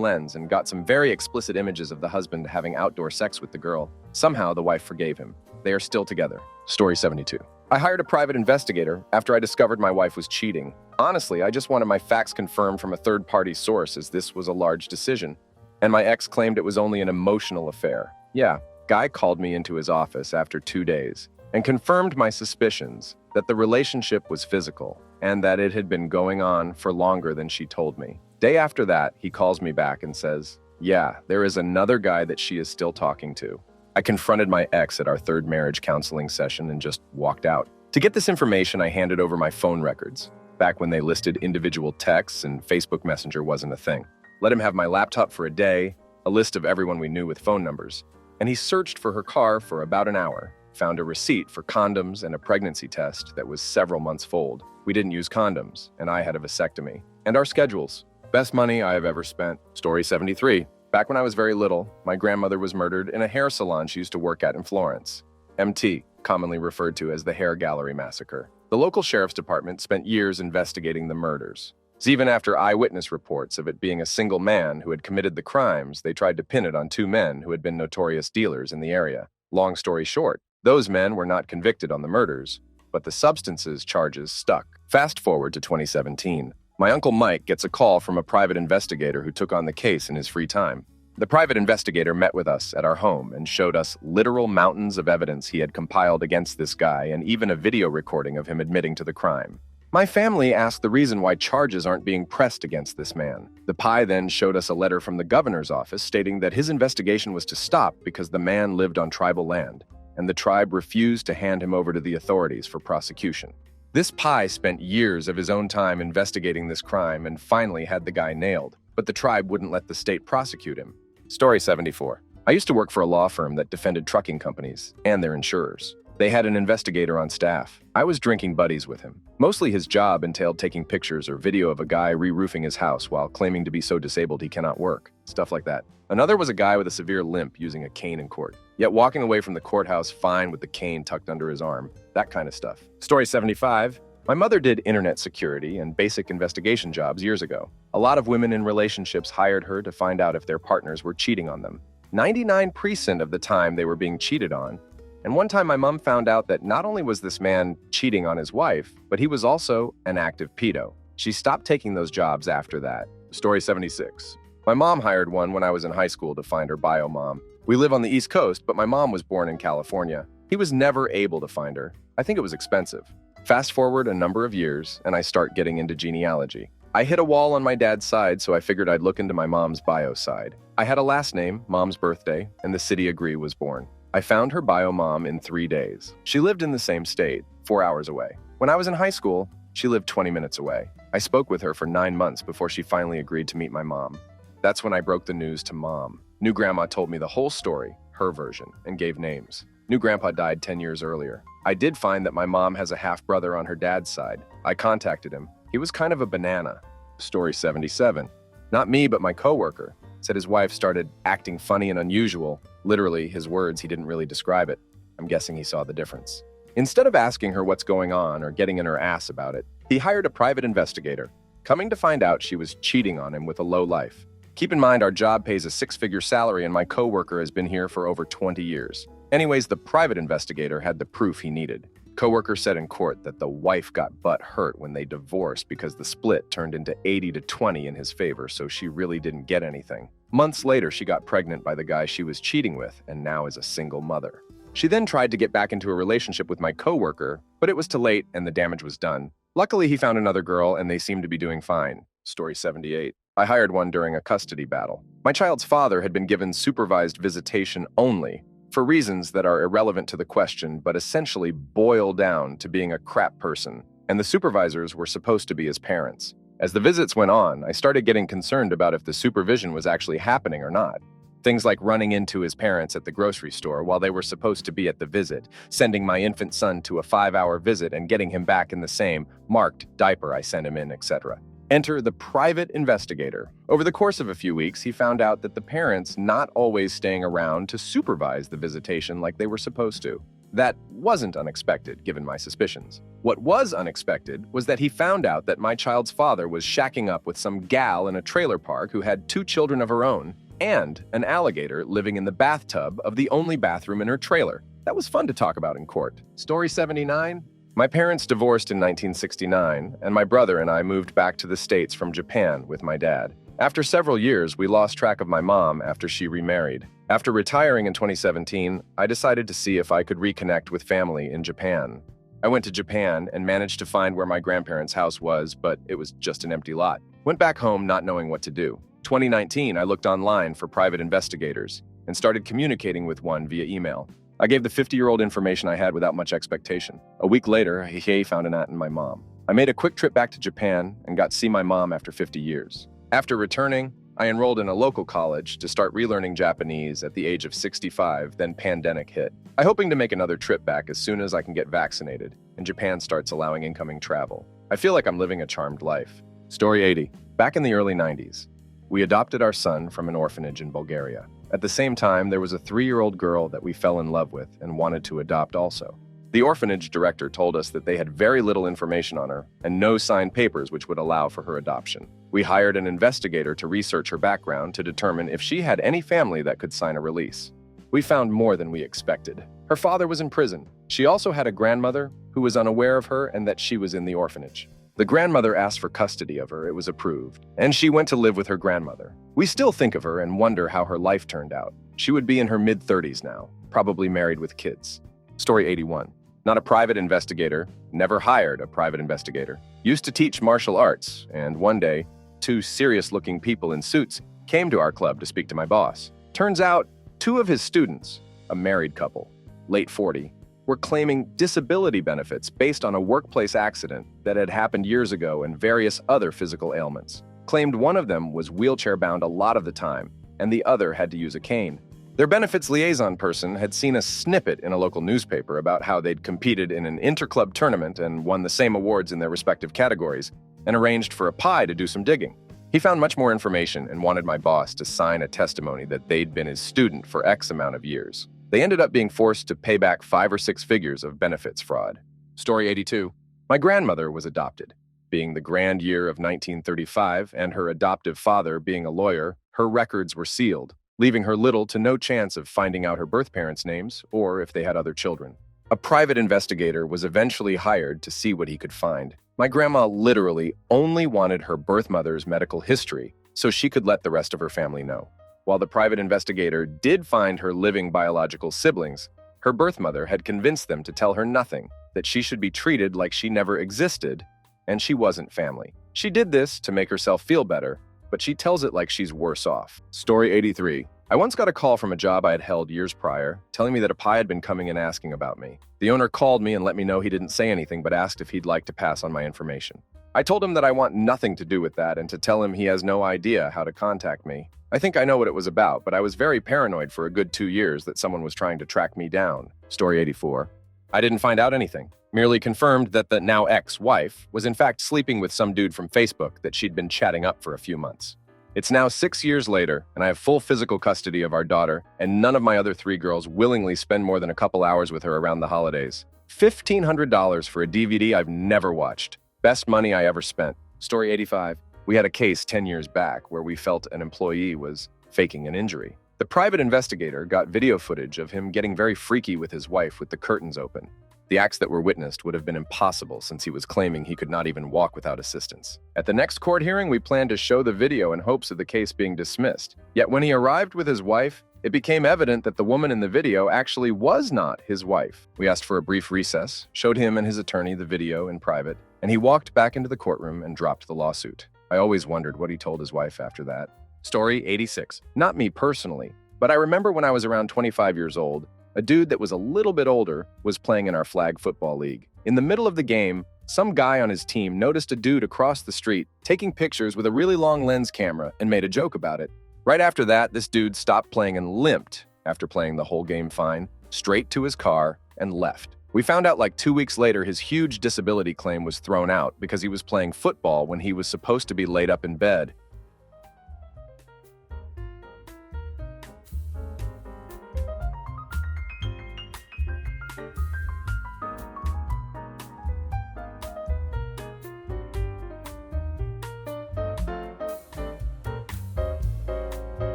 Speaker 1: lens and got some very explicit images of the husband having outdoor sex with the girl. Somehow, the wife forgave him. They are still together. Story 72. I hired a private investigator after I discovered my wife was cheating. Honestly, I just wanted my facts confirmed from a third-party source as this was a large decision. And my ex claimed it was only an emotional affair. Yeah, guy called me into his office after 2 days and confirmed my suspicions that the relationship was physical and that it had been going on for longer than she told me. Day after that, he calls me back and says, yeah, there is another guy that she is still talking to. I confronted my ex at our third marriage counseling session and just walked out. To get this information, I handed over my phone records, back when they listed individual texts and Facebook Messenger wasn't a thing. Let him have my laptop for a day, a list of everyone we knew with phone numbers, and he searched for her car for about an hour, found a receipt for condoms and a pregnancy test that was several months old. We didn't use condoms, and I had a vasectomy. And our schedules. Best money I have ever spent. Story 73. Back when I was very little, my grandmother was murdered in a hair salon she used to work at in Florence. MT, commonly referred to as the Hair Gallery Massacre. The local sheriff's department spent years investigating the murders. Even after eyewitness reports of it being a single man who had committed the crimes, they tried to pin it on 2 men who had been notorious dealers in the area. Long story short, those men were not convicted on the murders, but the substances charges stuck. Fast forward to 2017. My Uncle Mike gets a call from a private investigator who took on the case in his free time. The private investigator met with us at our home and showed us literal mountains of evidence he had compiled against this guy and even a video recording of him admitting to the crime. My family asked the reason why charges aren't being pressed against this man. The PI then showed us a letter from the governor's office stating that his investigation was to stop because the man lived on tribal land, and the tribe refused to hand him over to the authorities for prosecution. This PI spent years of his own time investigating this crime and finally had the guy nailed, but the tribe wouldn't let the state prosecute him. Story 74. I used to work for a law firm that defended trucking companies and their insurers. They had an investigator on staff. I was drinking buddies with him. Mostly his job entailed taking pictures or video of a guy re-roofing his house while claiming to be so disabled he cannot work. Stuff like that. Another was a guy with a severe limp using a cane in court, yet walking away from the courthouse fine with the cane tucked under his arm. That kind of stuff. Story 75. My mother did internet security and basic investigation jobs years ago. A lot of women in relationships hired her to find out if their partners were cheating on them. 99% of the time they were being cheated on. And one time my mom found out that not only was this man cheating on his wife, but he was also an active pedo. She stopped taking those jobs after that. Story 76. My mom hired one when I was in high school to find her bio mom. We live on the East Coast, but my mom was born in California. He was never able to find her. I think it was expensive. Fast forward a number of years, and I start getting into genealogy. I hit a wall on my dad's side, so I figured I'd look into my mom's bio side. I had a last name, mom's birthday, and the city Agree was born. I found her bio mom in 3 days. She lived in the same state, 4 hours away. When I was in high school, she lived 20 minutes away. I spoke with her for 9 months before she finally agreed to meet my mom. That's when I broke the news to mom. New grandma told me the whole story, her version, and gave names. New grandpa died 10 years earlier. I did find that my mom has a half-brother on her dad's side. I contacted him. He was kind of a banana. Story 77. Not me, but my coworker. Said his wife started acting funny and unusual. Literally, his words, he didn't really describe it. I'm guessing he saw the difference. Instead of asking her what's going on or getting in her ass about it, he hired a private investigator, coming to find out she was cheating on him with a low life. Keep in mind, our job pays a 6-figure salary and my coworker has been here for over 20 years. Anyways, the private investigator had the proof he needed. Coworker said in court that the wife got butt hurt when they divorced because the split turned into 80-20 in his favor, so she really didn't get anything. Months later, she got pregnant by the guy she was cheating with and now is a single mother. She then tried to get back into a relationship with my coworker, but it was too late and the damage was done. Luckily, he found another girl and they seemed to be doing fine. Story 78. I hired one during a custody battle. My child's father had been given supervised visitation only, for reasons that are irrelevant to the question, but essentially boil down to being a crap person, and the supervisors were supposed to be his parents. As the visits went on, I started getting concerned about if the supervision was actually happening or not. Things like running into his parents at the grocery store while they were supposed to be at the visit, sending my infant son to a 5-hour visit and getting him back in the same marked diaper I sent him in, etc. Enter the private investigator. Over the course of a few weeks, he found out that the parents not always staying around to supervise the visitation like they were supposed to. That wasn't unexpected, given my suspicions. What was unexpected was that he found out that my child's father was shacking up with some gal in a trailer park who had 2 children of her own and an alligator living in the bathtub of the only bathroom in her trailer. That was fun to talk about in court. Story 79. My parents divorced in 1969, and my brother and I moved back to the States from Japan with my dad. After several years, we lost track of my mom after she remarried. After retiring in 2017, I decided to see if I could reconnect with family in Japan. I went to Japan and managed to find where my grandparents' house was, but it was just an empty lot. Went back home not knowing what to do. 2019, I looked online for private investigators and started communicating with one via email. I gave the 50-year-old information I had without much expectation. A week later, he found an aunt and my mom. I made a quick trip back to Japan and got to see my mom after 50 years. After returning, I enrolled in a local college to start relearning Japanese at the age of 65, then pandemic hit. I'm hoping to make another trip back as soon as I can get vaccinated and Japan starts allowing incoming travel. I feel like I'm living a charmed life. Story 80. Back in the early 90s, we adopted our son from an orphanage in Bulgaria. At the same time, there was a 3-year-old girl that we fell in love with and wanted to adopt also. The orphanage director told us that they had very little information on her and no signed papers which would allow for her adoption. We hired an investigator to research her background to determine if she had any family that could sign a release. We found more than we expected. Her father was in prison. She also had a grandmother who was unaware of her and that she was in the orphanage. The grandmother asked for custody of her, it was approved, and she went to live with her grandmother. We still think of her and wonder how her life turned out. She would be in her mid-30s now, probably married with kids. Story 81. Not a private investigator, never hired a private investigator. Used to teach martial arts, and one day, 2 serious-looking people in suits came to our club to speak to my boss. Turns out, 2 of his students, a married couple, late 40, were claiming disability benefits based on a workplace accident that had happened years ago and various other physical ailments. Claimed one of them was wheelchair-bound a lot of the time, and the other had to use a cane. Their benefits liaison person had seen a snippet in a local newspaper about how they'd competed in an interclub tournament and won the same awards in their respective categories, and arranged for a pie to do some digging. He found much more information and wanted my boss to sign a testimony that they'd been his student for X amount of years. They ended up being forced to pay back 5 or 6 figures of benefits fraud. Story 82. My grandmother was adopted. Being the grand year of 1935 and her adoptive father being a lawyer, her records were sealed, leaving her little to no chance of finding out her birth parents' names or if they had other children. A private investigator was eventually hired to see what he could find. My grandma literally only wanted her birth mother's medical history so she could let the rest of her family know. While the private investigator did find her living biological siblings, her birth mother had convinced them to tell her nothing, that she should be treated like she never existed, and she wasn't family. She did this to make herself feel better, but she tells it like she's worse off. Story 83. I once got a call from a job I had held years prior, telling me that a pie had been coming and asking about me. The owner called me and let me know he didn't say anything but asked if he'd like to pass on my information. I told him that I want nothing to do with that and to tell him he has no idea how to contact me. I think I know what it was about, but I was very paranoid for a good 2 years that someone was trying to track me down. Story 84. I didn't find out anything, merely confirmed that the now ex-wife was in fact sleeping with some dude from Facebook that she'd been chatting up for a few months. It's now 6 years later, and I have full physical custody of our daughter, and none of my other 3 girls willingly spend more than a couple hours with her around the holidays. $1,500 for a DVD I've never watched. Best money I ever spent. Story 85. We had a case 10 years back where we felt an employee was faking an injury. The private investigator got video footage of him getting very freaky with his wife with the curtains open. The acts that were witnessed would have been impossible since he was claiming he could not even walk without assistance. At the next court hearing, we planned to show the video in hopes of the case being dismissed. Yet when he arrived with his wife, it became evident that the woman in the video actually was not his wife. We asked for a brief recess, showed him and his attorney the video in private, and he walked back into the courtroom and dropped the lawsuit. I always wondered what he told his wife after that. Story 86. Not me personally, but I remember when I was around 25 years old, a dude that was a little bit older was playing in our flag football league. In the middle of the game, some guy on his team noticed a dude across the street taking pictures with a really long lens camera and made a joke about it. Right after that, this dude stopped playing and limped, after playing the whole game fine, straight to his car and left. We found out like 2 weeks later his huge disability claim was thrown out because he was playing football when he was supposed to be laid up in bed.